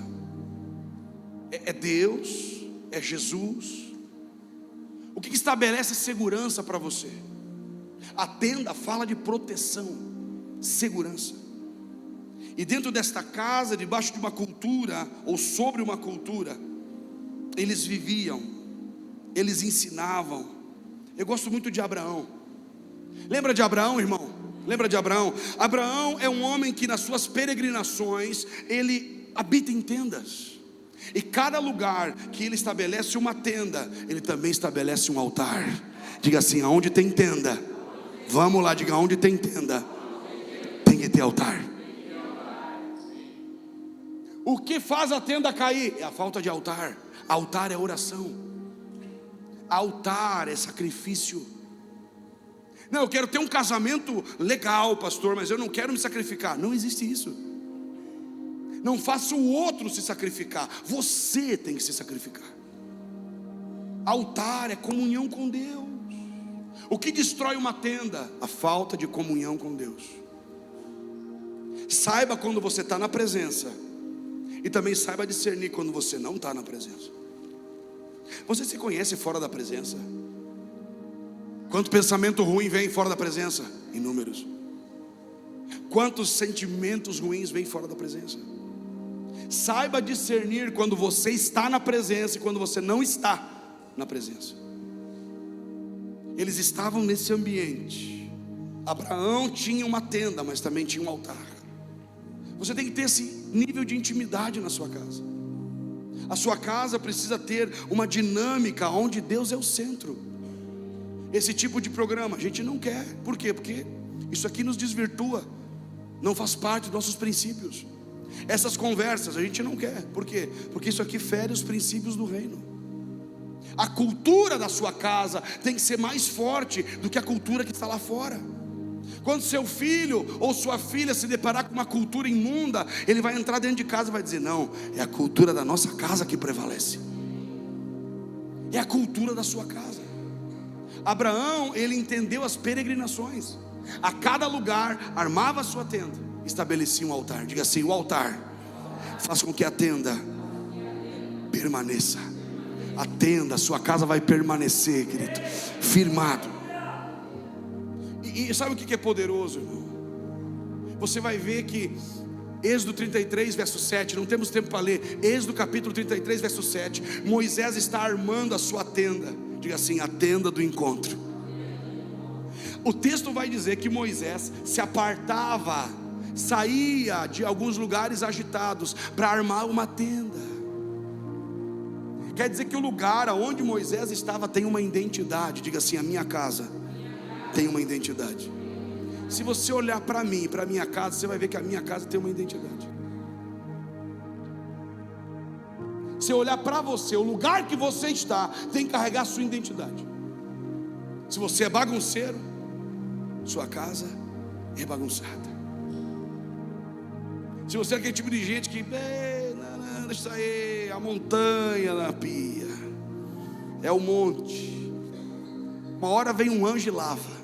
É Deus? É Jesus? O que estabelece segurança para você? A tenda fala de proteção, segurança. E dentro desta casa, debaixo de uma cultura, ou sobre uma cultura, eles viviam, eles ensinavam. Eu gosto muito de Abraão. Lembra de Abraão, irmão? Lembra de Abraão? Abraão é um homem que nas suas peregrinações, ele habita em tendas. E cada lugar que ele estabelece uma tenda, ele também estabelece um altar. Diga assim: aonde tem tenda, vamos lá, diga: onde tem tenda, tem que ter altar. O que faz a tenda cair? É a falta de altar. Altar é oração. Altar é sacrifício. Não, eu quero ter um casamento legal, pastor, mas eu não quero me sacrificar. Não existe isso. Não faça o outro se sacrificar, você tem que se sacrificar. Altar é comunhão com Deus. O que destrói uma tenda? A falta de comunhão com Deus. Saiba quando você está na presença, e também saiba discernir quando você não está na presença. Você se conhece fora da presença? Quanto pensamento ruim vem fora da presença? Inúmeros. Quantos sentimentos ruins vêm fora da presença? Saiba discernir quando você está na presença e quando você não está na presença. Eles estavam nesse ambiente. Abraão tinha uma tenda, mas também tinha um altar. Você tem que ter esse nível de intimidade na sua casa. A sua casa precisa ter uma dinâmica onde Deus é o centro. Esse tipo de programa a gente não quer. Por quê? Porque isso aqui nos desvirtua, não faz parte dos nossos princípios. Essas conversas a gente não quer. Por quê? Porque isso aqui fere os princípios do reino. A cultura da sua casa tem que ser mais forte do que a cultura que está lá fora. Quando seu filho ou sua filha se deparar com uma cultura imunda, ele vai entrar dentro de casa e vai dizer: não, é a cultura da nossa casa que prevalece. É a cultura da sua casa. Abraão, ele entendeu as peregrinações. A cada lugar, armava a sua tenda, estabelecia um altar. Diga assim: o altar faz com que a tenda permaneça. A tenda, a sua casa vai permanecer, querido, firmado. E sabe o que é poderoso, irmão? Você vai ver que Êxodo 33, verso 7, não temos tempo para ler. Êxodo capítulo 33, verso 7. Moisés está armando a sua tenda. Diga assim: a tenda do encontro. O texto vai dizer que Moisés se apartava, saía de alguns lugares agitados para armar uma tenda. Quer dizer que o lugar aonde Moisés estava tem uma identidade. Diga assim: a minha casa tem uma identidade. Se você olhar para mim, para a minha casa, você vai ver que a minha casa tem uma identidade. Se olhar para você, o lugar que você está tem que carregar a sua identidade. Se você é bagunceiro, sua casa é bagunçada. Se você é aquele tipo de gente que não, deixa aí, a montanha na pia, é o monte, uma hora vem um anjo e lava.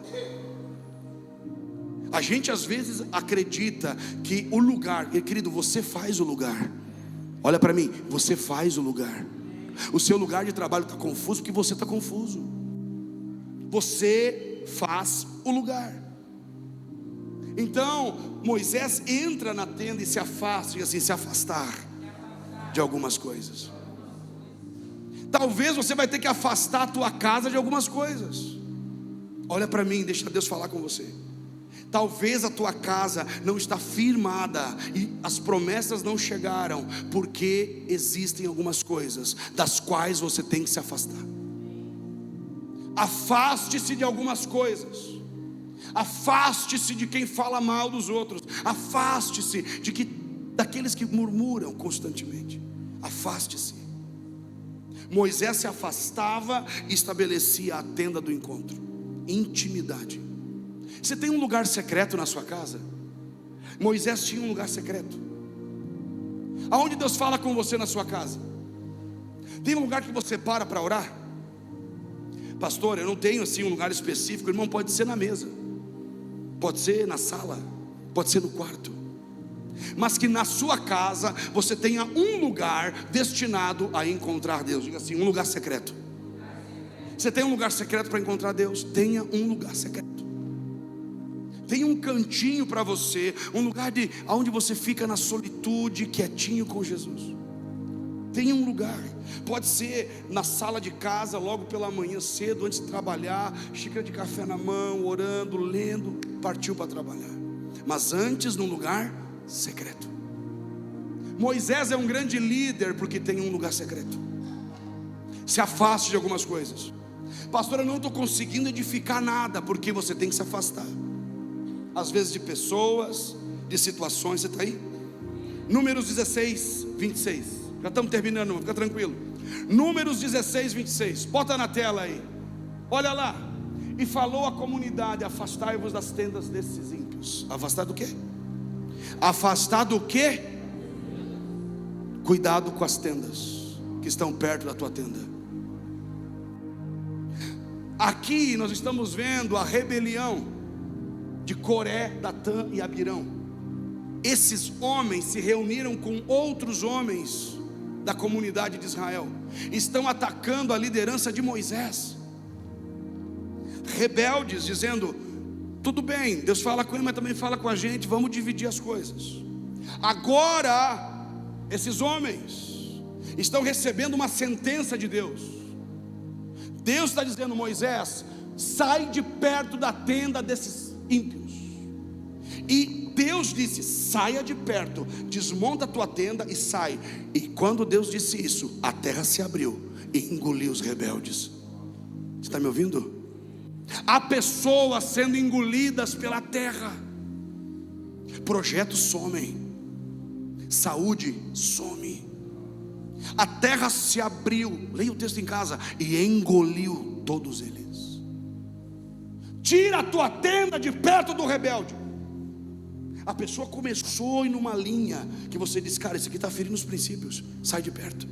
A gente às vezes acredita que o lugar, querido, você faz o lugar. Olha para mim, você faz o lugar. O seu lugar de trabalho está confuso porque você está confuso. Você faz o lugar. Então Moisés entra na tenda e se afasta, e assim, se afastar de algumas coisas. Talvez você vai ter que afastar a tua casa de algumas coisas. Olha para mim, deixa Deus falar com você. Talvez a tua casa não está firmada e as promessas não chegaram, porque existem algumas coisas das quais você tem que se afastar. Afaste-se de algumas coisas. Afaste-se de quem fala mal dos outros. Afaste-se daqueles que murmuram constantemente. Afaste-se. Moisés se afastava e estabelecia a tenda do encontro. Intimidade. Você tem um lugar secreto na sua casa? Moisés tinha um lugar secreto. Aonde Deus fala com você na sua casa? Tem um lugar que você para orar? Pastor, eu não tenho assim um lugar específico. Irmão, pode ser na mesa, pode ser na sala, pode ser no quarto, mas que na sua casa você tenha um lugar destinado a encontrar Deus. Diga assim, um lugar secreto. Você tem um lugar secreto para encontrar Deus? Tenha um lugar secreto. Tenha um cantinho para você, um lugar onde você fica na solitude, quietinho com Jesus. Tenha um lugar. Pode ser na sala de casa, logo pela manhã cedo, antes de trabalhar, xícara de café na mão, orando, lendo, partiu para trabalhar. Mas antes, num lugar secreto. Moisés é um grande líder porque tem um lugar secreto. Se afaste de algumas coisas. Pastor, eu não estou conseguindo edificar nada, porque você tem que se afastar, às vezes de pessoas, de situações. Você está aí? Números 16, 26. Já estamos terminando, fica tranquilo. Números 16, 26. Bota na tela aí. Olha lá. E falou à comunidade: afastai-vos das tendas desses ímpios. Afastar do quê? Afastar do quê? Cuidado com as tendas que estão perto da tua tenda. Aqui nós estamos vendo a rebelião de Coré, Datã e Abirão. Esses homens se reuniram com outros homens da comunidade de Israel, estão atacando a liderança de Moisés, rebeldes, dizendo: tudo bem, Deus fala com ele, mas também fala com a gente, vamos dividir as coisas. Agora, esses homens estão recebendo uma sentença de Deus. Deus está dizendo: Moisés, sai de perto da tenda desses ímpios. E Deus disse: saia de perto, desmonta a tua tenda e sai. E quando Deus disse isso, a terra se abriu e engoliu os rebeldes. Você está me ouvindo? Há pessoas sendo engolidas pela terra. Projetos somem, saúde some. A terra se abriu, leia o texto em casa, e engoliu todos eles. Tira a tua tenda de perto do rebelde. A pessoa começou a ir numa linha que você diz: cara, isso aqui está ferindo os princípios, sai de perto.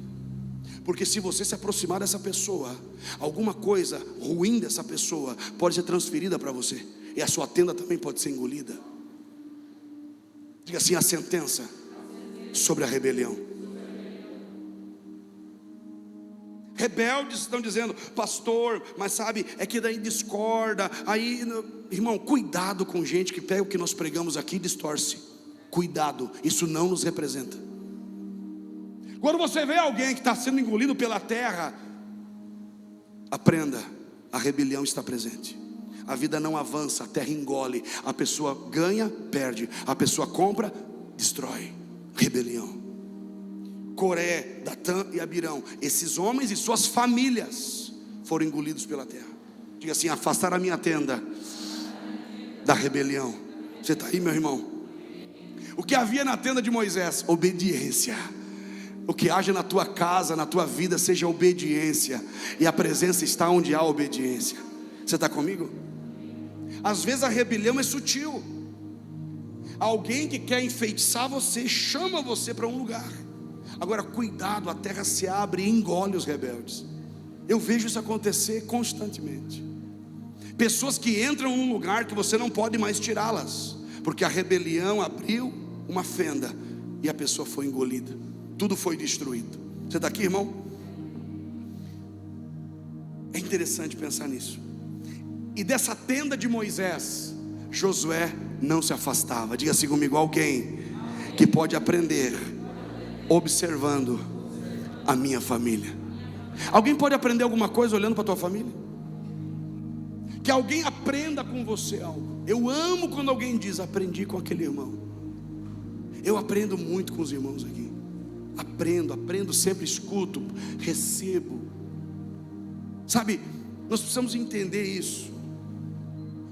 Porque se você se aproximar dessa pessoa, alguma coisa ruim dessa pessoa pode ser transferida para você, e a sua tenda também pode ser engolida. Diga assim: a sentença sobre a rebelião. Rebeldes estão dizendo: pastor, mas sabe, é que daí discorda. Aí, irmão, cuidado com gente que pega o que nós pregamos aqui e distorce. Cuidado, isso não nos representa. Quando você vê alguém que está sendo engolido pela terra, aprenda, a rebelião está presente. A vida não avança, a terra engole. A pessoa ganha, perde. A pessoa compra, destrói. Rebelião. Coré, Datã e Abirão, esses homens e suas famílias foram engolidos pela terra. Diga assim: afastar a minha tenda da rebelião. Você está aí, meu irmão? O que havia na tenda de Moisés? Obediência. O que haja na tua casa, na tua vida, seja obediência. E a presença está onde há obediência. Você está comigo? Às vezes a rebelião é sutil. Alguém que quer enfeitiçar você, chama você para um lugar. Agora cuidado, a terra se abre e engole os rebeldes. Eu vejo isso acontecer constantemente. Pessoas que entram num lugar que você não pode mais tirá-las, porque a rebelião abriu uma fenda e a pessoa foi engolida. Tudo foi destruído. Você está aqui, irmão? É interessante pensar nisso. E dessa tenda de Moisés, Josué não se afastava. Diga assim comigo: alguém que pode aprender observando a minha família. Alguém pode aprender alguma coisa olhando para a tua família? Que alguém aprenda com você algo. Eu amo quando alguém diz: aprendi com aquele irmão. Eu aprendo muito com os irmãos aqui. Aprendo, sempre escuto, recebo. Sabe, nós precisamos entender isso.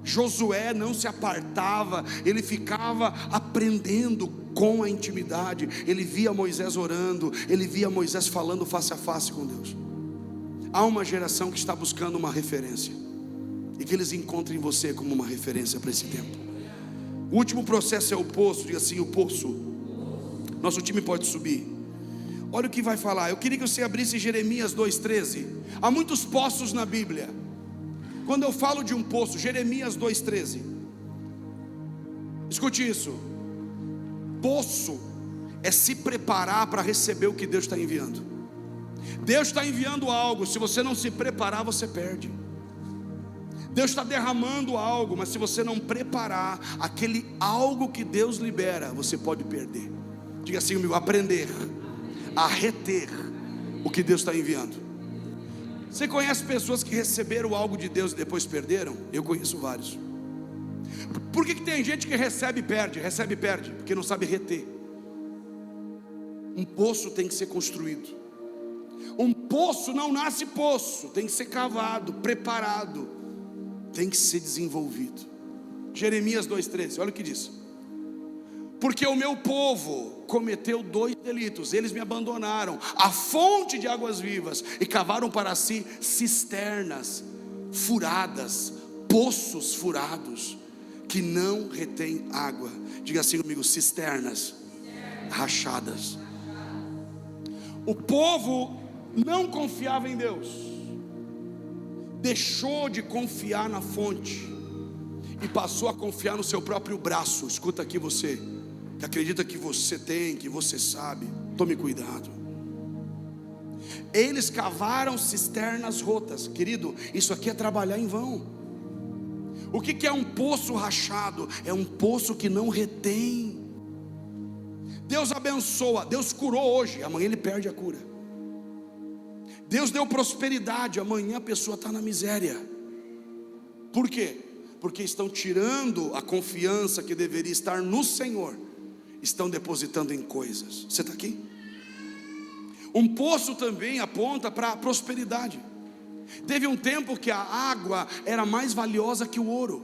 Josué não se apartava, ele ficava aprendendo com a intimidade. Ele via Moisés orando, ele via Moisés falando face a face com Deus. Há uma geração que está buscando uma referência, e que eles encontrem você como uma referência para esse tempo. O último processo é o poço. Diga assim: o poço. Nosso time pode subir. Olha o que vai falar. Eu queria que você abrisse Jeremias 2,13. Há muitos poços na Bíblia. Quando eu falo de um poço, Jeremias 2,13, escute isso: poço é se preparar para receber o que Deus está enviando. Deus está enviando algo, se você não se preparar, você perde. Deus está derramando algo, mas se você não preparar aquele algo que Deus libera, você pode perder. Diga assim comigo: aprender a reter o que Deus está enviando. Você conhece pessoas que receberam algo de Deus e depois perderam? Eu conheço vários. Por que tem gente que recebe e perde? Recebe e perde porque não sabe reter. Um poço tem que ser construído. Um poço não nasce poço, tem que ser cavado, preparado, tem que ser desenvolvido. Jeremias 2,13, olha o que diz: porque o meu povo cometeu 2 delitos, eles me abandonaram a fonte de águas vivas e cavaram para si cisternas furadas, poços furados, que não retém água. Diga assim comigo: cisternas rachadas. O povo não confiava em Deus, deixou de confiar na fonte e passou a confiar no seu próprio braço. Escuta aqui, você que acredita que você tem, que você sabe, tome cuidado. Eles cavaram cisternas rotas. Querido, isso aqui é trabalhar em vão. O que é um poço rachado? É um poço que não retém. Deus abençoa, Deus curou hoje, amanhã Ele perde a cura. Deus deu prosperidade, amanhã a pessoa está na miséria. Por quê? Porque estão tirando a confiança que deveria estar no Senhor, estão depositando em coisas. Você está aqui? Um poço também aponta para a prosperidade. Teve um tempo que a água era mais valiosa que o ouro.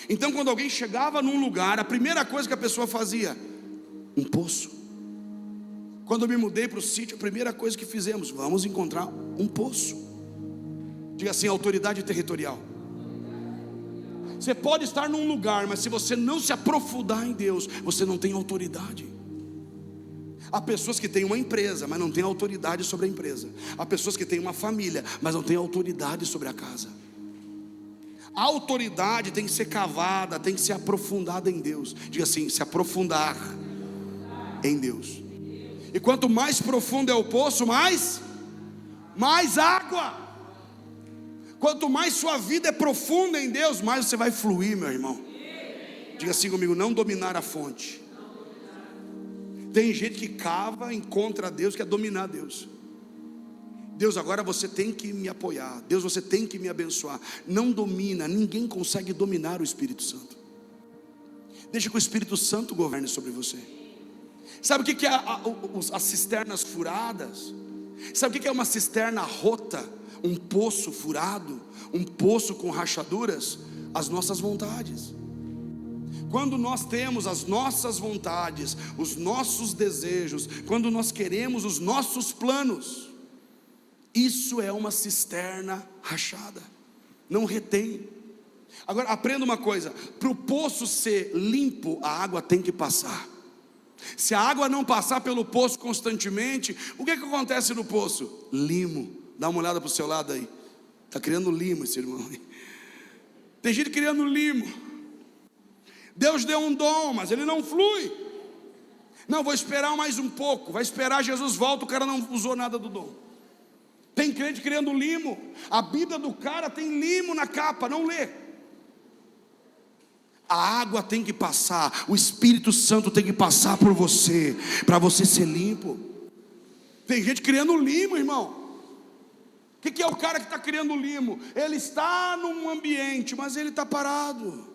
Então quando alguém chegava num lugar, a primeira coisa que a pessoa fazia: um poço. Quando eu me mudei para o sítio, a primeira coisa que fizemos: vamos encontrar um poço. Diga assim: autoridade territorial. Você pode estar num lugar, mas se você não se aprofundar em Deus, você não tem autoridade. Há pessoas que têm uma empresa, mas não têm autoridade sobre a empresa. Há pessoas que têm uma família, mas não têm autoridade sobre a casa. A autoridade tem que ser cavada, tem que ser aprofundada em Deus. Diga assim: se aprofundar em Deus. E quanto mais profundo é o poço, mais água. Quanto mais sua vida é profunda em Deus, mais você vai fluir, meu irmão. Diga assim comigo: não dominar a fonte. Tem gente que cava, encontra Deus, quer dominar Deus. Deus, agora você tem que me apoiar. Deus, você tem que me abençoar. Não domina, ninguém consegue dominar o Espírito Santo. Deixa que o Espírito Santo governe sobre você. Sabe o que é as cisternas furadas? Sabe o que é uma cisterna rota? Um poço furado, um poço com rachaduras? As nossas vontades. Quando nós temos as nossas vontades, os nossos desejos, quando nós queremos os nossos planos, isso é uma cisterna rachada, não retém. Agora aprenda uma coisa: para o poço ser limpo, a água tem que passar. Se a água não passar pelo poço constantemente, o que acontece no poço? Limo. Dá uma olhada para o seu lado aí. Está criando limo esse irmão aí. Tem gente criando limo. Deus deu um dom, mas ele não flui. Não, vou esperar mais um pouco. Vai esperar Jesus volta, o cara não usou nada do dom. Tem crente criando limo. A Bíblia do cara tem limo na capa, não lê. A água tem que passar, o Espírito Santo tem que passar por você, para você ser limpo. Tem gente criando limo, irmão. O que é o cara que está criando limo? Ele está num ambiente, mas ele está parado.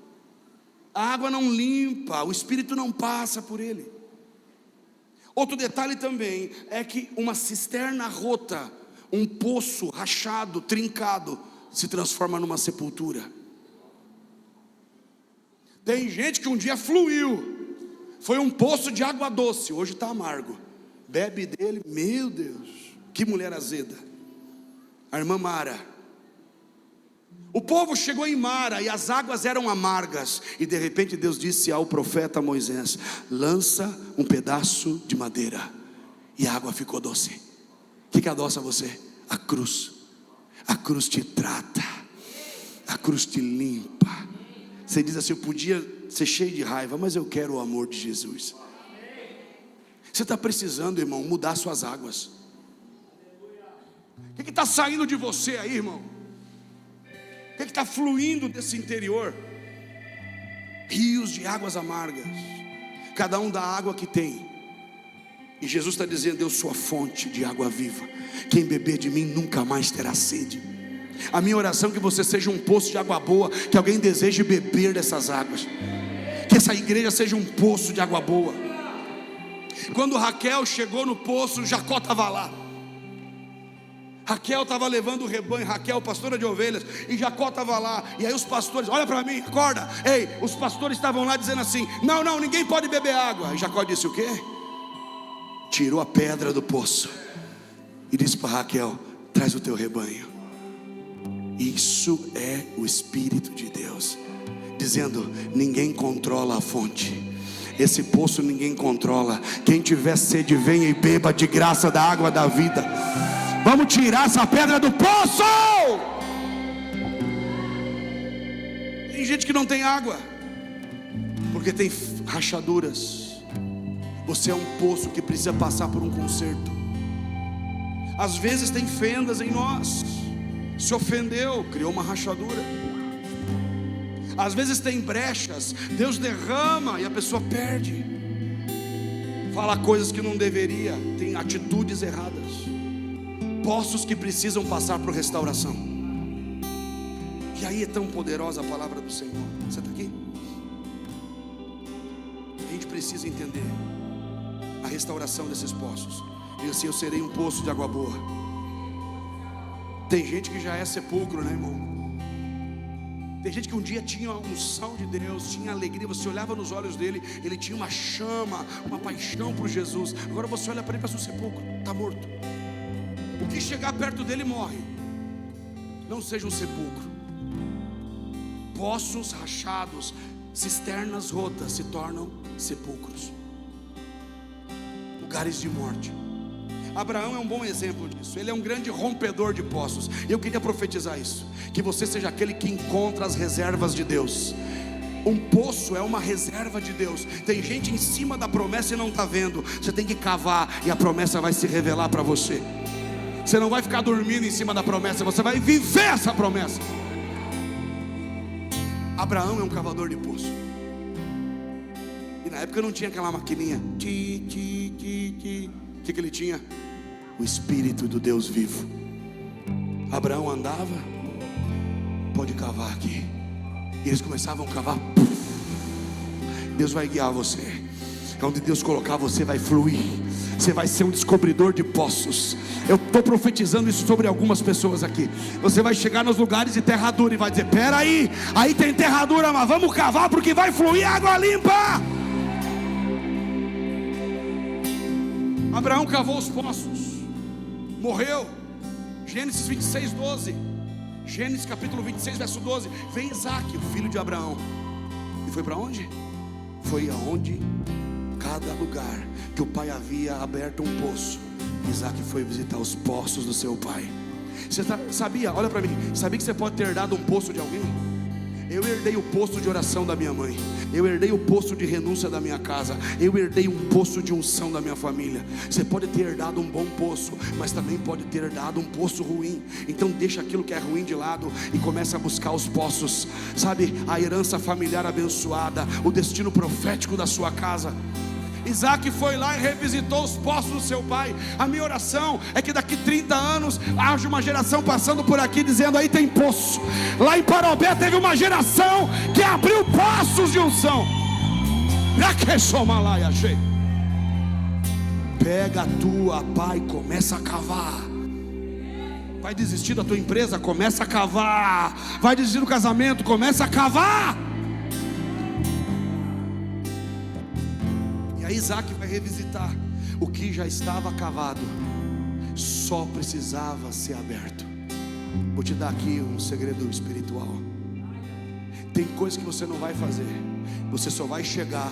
A água não limpa, o Espírito não passa por ele. Outro detalhe também é que uma cisterna rota, um poço rachado, trincado, se transforma numa sepultura. Tem gente que um dia fluiu, foi um poço de água doce, hoje está amargo. Bebe dele, meu Deus, que mulher azeda. A irmã Mara. O povo chegou em Mara e as águas eram amargas. E de repente Deus disse ao profeta Moisés: lança um pedaço de madeira. E a água ficou doce. O que adoça você? A cruz. A cruz te trata. A cruz te limpa. Você diz assim: eu podia ser cheio de raiva, mas eu quero o amor de Jesus. Você está precisando, irmão, mudar suas águas. O que está saindo de você aí, irmão? O que está fluindo desse interior? Rios de águas amargas. Cada um dá a água que tem. E Jesus está dizendo: eu sou a fonte de água viva. Quem beber de mim nunca mais terá sede. A minha oração é que você seja um poço de água boa, que alguém deseje beber dessas águas, que essa igreja seja um poço de água boa. Quando Raquel chegou no poço, Jacó estava lá. Raquel estava levando o rebanho, Raquel, pastora de ovelhas, e Jacó estava lá. E aí os pastores: olha para mim, acorda. Ei, os pastores estavam lá dizendo assim: não, ninguém pode beber água. E Jacó disse o quê? Tirou a pedra do poço e disse para Raquel: traz o teu rebanho. Isso é o Espírito de Deus dizendo: ninguém controla a fonte. Esse poço ninguém controla. Quem tiver sede, venha e beba de graça da água da vida. Vamos tirar essa pedra do poço. Tem gente que não tem água porque tem rachaduras. Você é um poço que precisa passar por um conserto. Às vezes tem fendas em nós. Se ofendeu, criou uma rachadura. Às vezes tem brechas, Deus derrama e a pessoa perde, fala coisas que não deveria, tem atitudes erradas. Poços que precisam passar por restauração. E aí é tão poderosa a palavra do Senhor. Você está aqui? A gente precisa entender a restauração desses poços. Diga assim: eu serei um poço de água boa. Tem gente que já é sepulcro, né, irmão? Tem gente que um dia tinha a unção de Deus, tinha alegria, você olhava nos olhos dele, ele tinha uma chama, uma paixão por Jesus. Agora você olha para ele e parece um sepulcro, está morto. O que chegar perto dele morre. Não seja um sepulcro. Poços rachados, cisternas rotas se tornam sepulcros, lugares de morte. Abraão é um bom exemplo disso. Ele é um grande rompedor de poços. Eu queria profetizar isso, que você seja aquele que encontra as reservas de Deus. Um poço é uma reserva de Deus. Tem gente em cima da promessa e não está vendo. Você tem que cavar e a promessa vai se revelar para você. Você não vai ficar dormindo em cima da promessa, você vai viver essa promessa. Abraão é um cavador de poço. E na época não tinha aquela maquininha. O que ele tinha? O Espírito do Deus vivo. Abraão andava: pode cavar aqui. E eles começavam a cavar. Deus vai guiar você. Onde Deus colocar você vai fluir. Você vai ser um descobridor de poços. Eu estou profetizando isso sobre algumas pessoas aqui. Você vai chegar nos lugares de terra dura e vai dizer: peraí, aí tem terra dura, mas vamos cavar porque vai fluir água limpa. Abraão cavou os poços, morreu. Gênesis 26, 12. Gênesis capítulo 26, verso 12. Vem Isaac, o filho de Abraão. E foi para onde? Foi aonde? Cada lugar que o pai havia aberto um poço, Isaac foi visitar os poços do seu pai. Você sabia? Olha para mim. Sabia que você pode ter herdado um poço de alguém? Eu herdei o poço de oração da minha mãe. Eu herdei o poço de renúncia da minha casa. Eu herdei um poço de unção da minha família. Você pode ter herdado um bom poço, mas também pode ter herdado um poço ruim. Então deixa aquilo que é ruim de lado e começa a buscar os poços. Sabe, a herança familiar abençoada, o destino profético da sua casa. Isaac foi lá e revisitou os poços do seu pai. A minha oração é que daqui 30 anos haja uma geração passando por aqui dizendo: aí tem poço. Lá em Parobé teve uma geração que abriu poços de unção. Pega a tua, pai, começa a cavar. Vai desistir da tua empresa? Começa a cavar. Vai desistir do casamento? Começa a cavar. E aí Isaac vai revisitar o que já estava cavado, só precisava ser aberto. Vou te dar aqui um segredo espiritual. Tem coisas que você não vai fazer. Você só vai chegar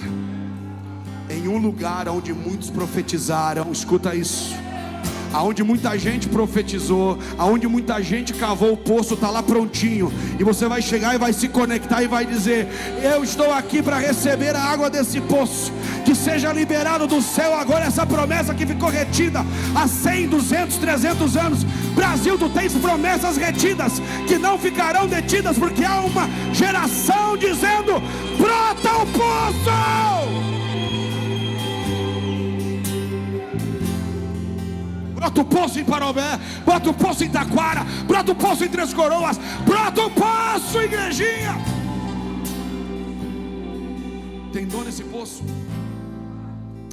em um lugar onde muitos profetizaram. Escuta isso. Aonde muita gente profetizou, aonde muita gente cavou o poço, está lá prontinho. E você vai chegar e vai se conectar e vai dizer: eu estou aqui para receber a água desse poço. Que seja liberado do céu agora essa promessa que ficou retida há 100, 200, 300 anos. Brasil, tu tens promessas retidas que não ficarão detidas, porque há uma geração dizendo: brota o poço! Brota o poço em Parobé, brota o poço em Taquara, brota o poço em Três Coroas, brota o poço, igrejinha. Tem dono esse poço?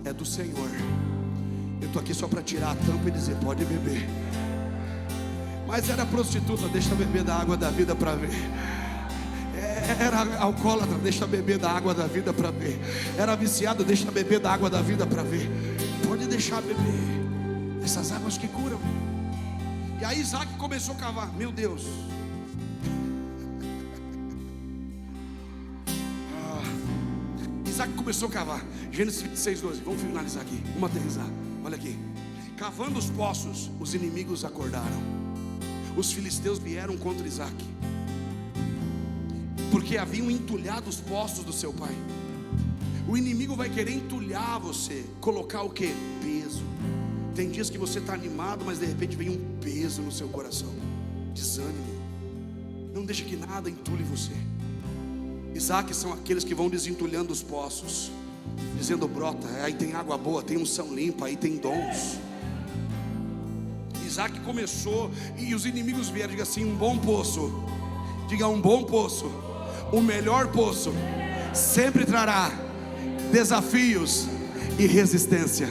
É do Senhor. Eu estou aqui só para tirar a tampa e dizer: pode beber. Mas era prostituta, deixa beber da água da vida para ver. Era alcoólatra, deixa beber da água da vida para ver. Era viciado, deixa beber da água da vida para ver. Pode deixar beber essas águas que curam. E aí Isaac começou a cavar. Meu Deus, Isaac começou a cavar. Gênesis 26, 12. Vamos finalizar aqui, vamos aterrissar. Olha aqui. Cavando os poços, os inimigos acordaram. Os filisteus vieram contra Isaac, porque haviam entulhado os poços do seu pai. O inimigo vai querer entulhar você, colocar o que? Peso. Tem dias que você está animado, mas de repente vem um peso no seu coração, desânimo. Não deixe que nada entule você. Isaac são aqueles que vão desentulhando os poços, dizendo: brota, aí tem água boa, tem unção limpa, aí tem dons. Isaac começou e os inimigos vieram. Diga assim: um bom poço. Diga: um bom poço. O melhor poço sempre trará desafios e resistência.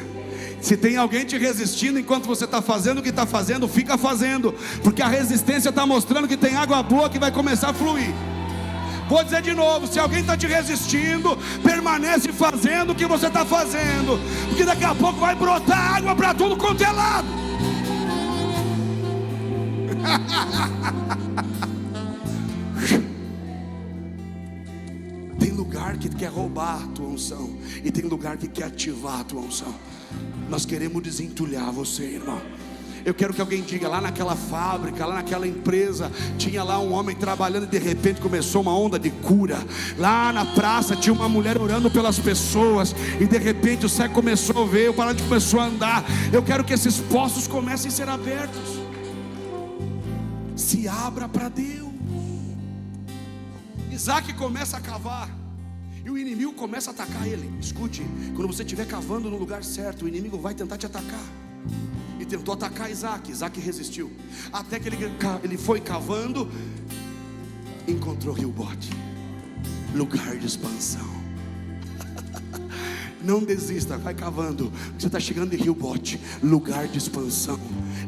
Se tem alguém te resistindo enquanto você está fazendo o que está fazendo, fica fazendo, porque a resistência está mostrando que tem água boa que vai começar a fluir. Vou dizer de novo: se alguém está te resistindo, permanece fazendo o que você está fazendo, porque daqui a pouco vai brotar água para tudo quanto é lado. Tem lugar que quer roubar a tua unção, e tem lugar que quer ativar a tua unção. Nós queremos desentulhar você, irmão. Eu quero que alguém diga: lá naquela fábrica, lá naquela empresa, tinha lá um homem trabalhando e de repente começou uma onda de cura. Lá na praça tinha uma mulher orando pelas pessoas e de repente o cego começou a ver, o paralítico começou a andar. Eu quero que esses poços comecem a ser abertos. Se abra para Deus. Isaac começa a cavar e o inimigo começa a atacar ele. Escute, quando você estiver cavando no lugar certo, o inimigo vai tentar te atacar. E tentou atacar Isaac. Isaac resistiu, até que ele foi cavando, encontrou Rilbote, lugar de expansão. Não desista, vai cavando. Você está chegando em Rilbote, lugar de expansão.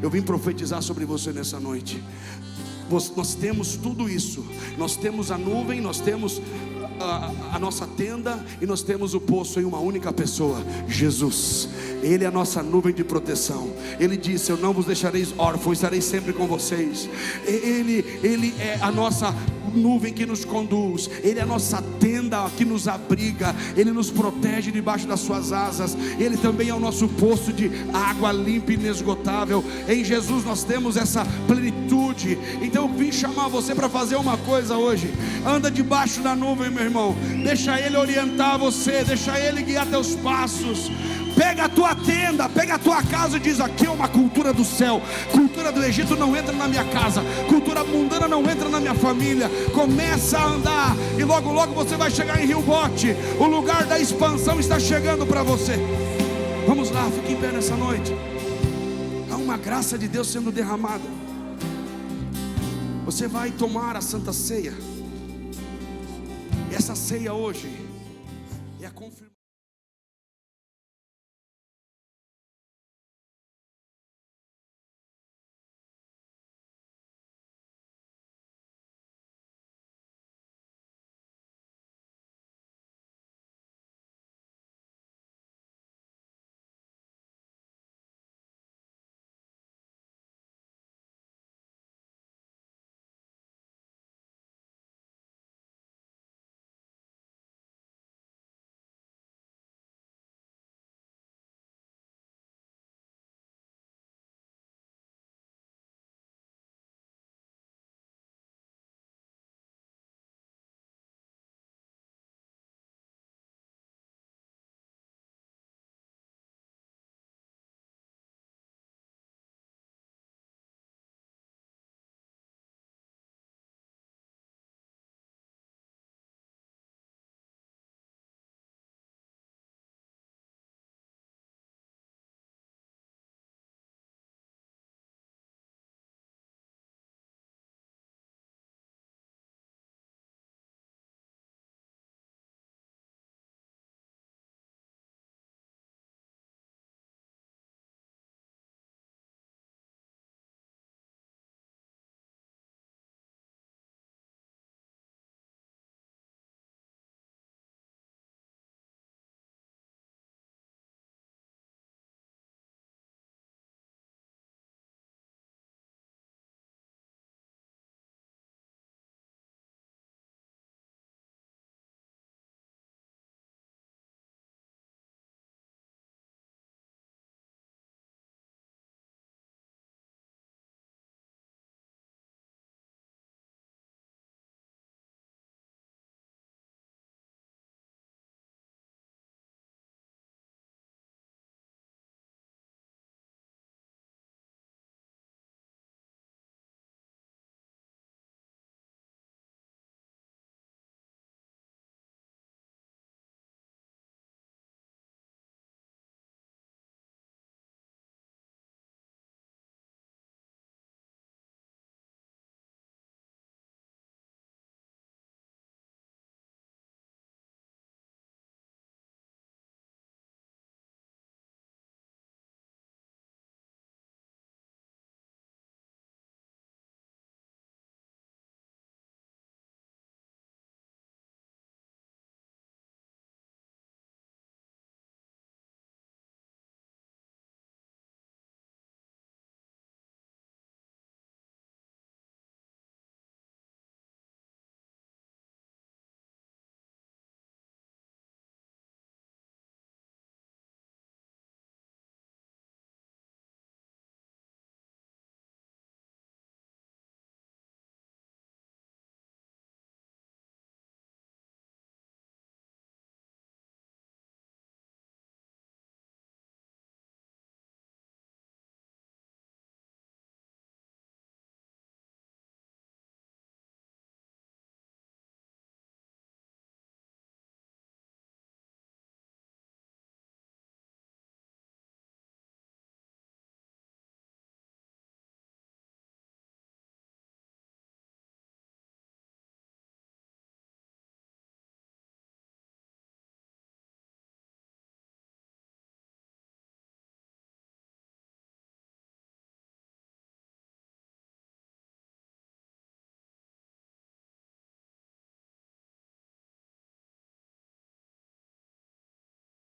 Eu vim profetizar sobre você nessa noite. Nós temos tudo isso. Nós temos a nuvem, nós temos a nossa tenda e nós temos o poço em uma única pessoa, Jesus. Ele é a nossa nuvem de proteção. Ele disse: eu não vos deixarei órfãos, estarei sempre com vocês. Ele é a nossa nuvem que nos conduz. Ele é a nossa tenda que nos abriga. Ele nos protege debaixo das suas asas. Ele também é o nosso poço de água limpa e inesgotável. Em Jesus nós temos essa plenitude. Então eu vim chamar você para fazer uma coisa hoje. Anda debaixo da nuvem, meu irmão. Deixa Ele orientar você, deixa Ele guiar teus passos. Pega a tua tenda, pega a tua casa e diz: aqui é uma cultura do céu. Cultura do Egito não entra na minha casa, cultura mundana não entra na minha família. Começa a andar e logo logo você vai chegar em Rilbote. O lugar da expansão está chegando para você. Vamos lá, fique em pé nessa noite. Há uma graça de Deus sendo derramada. Você vai tomar a Santa Ceia. Essa ceia hoje é a confirmação.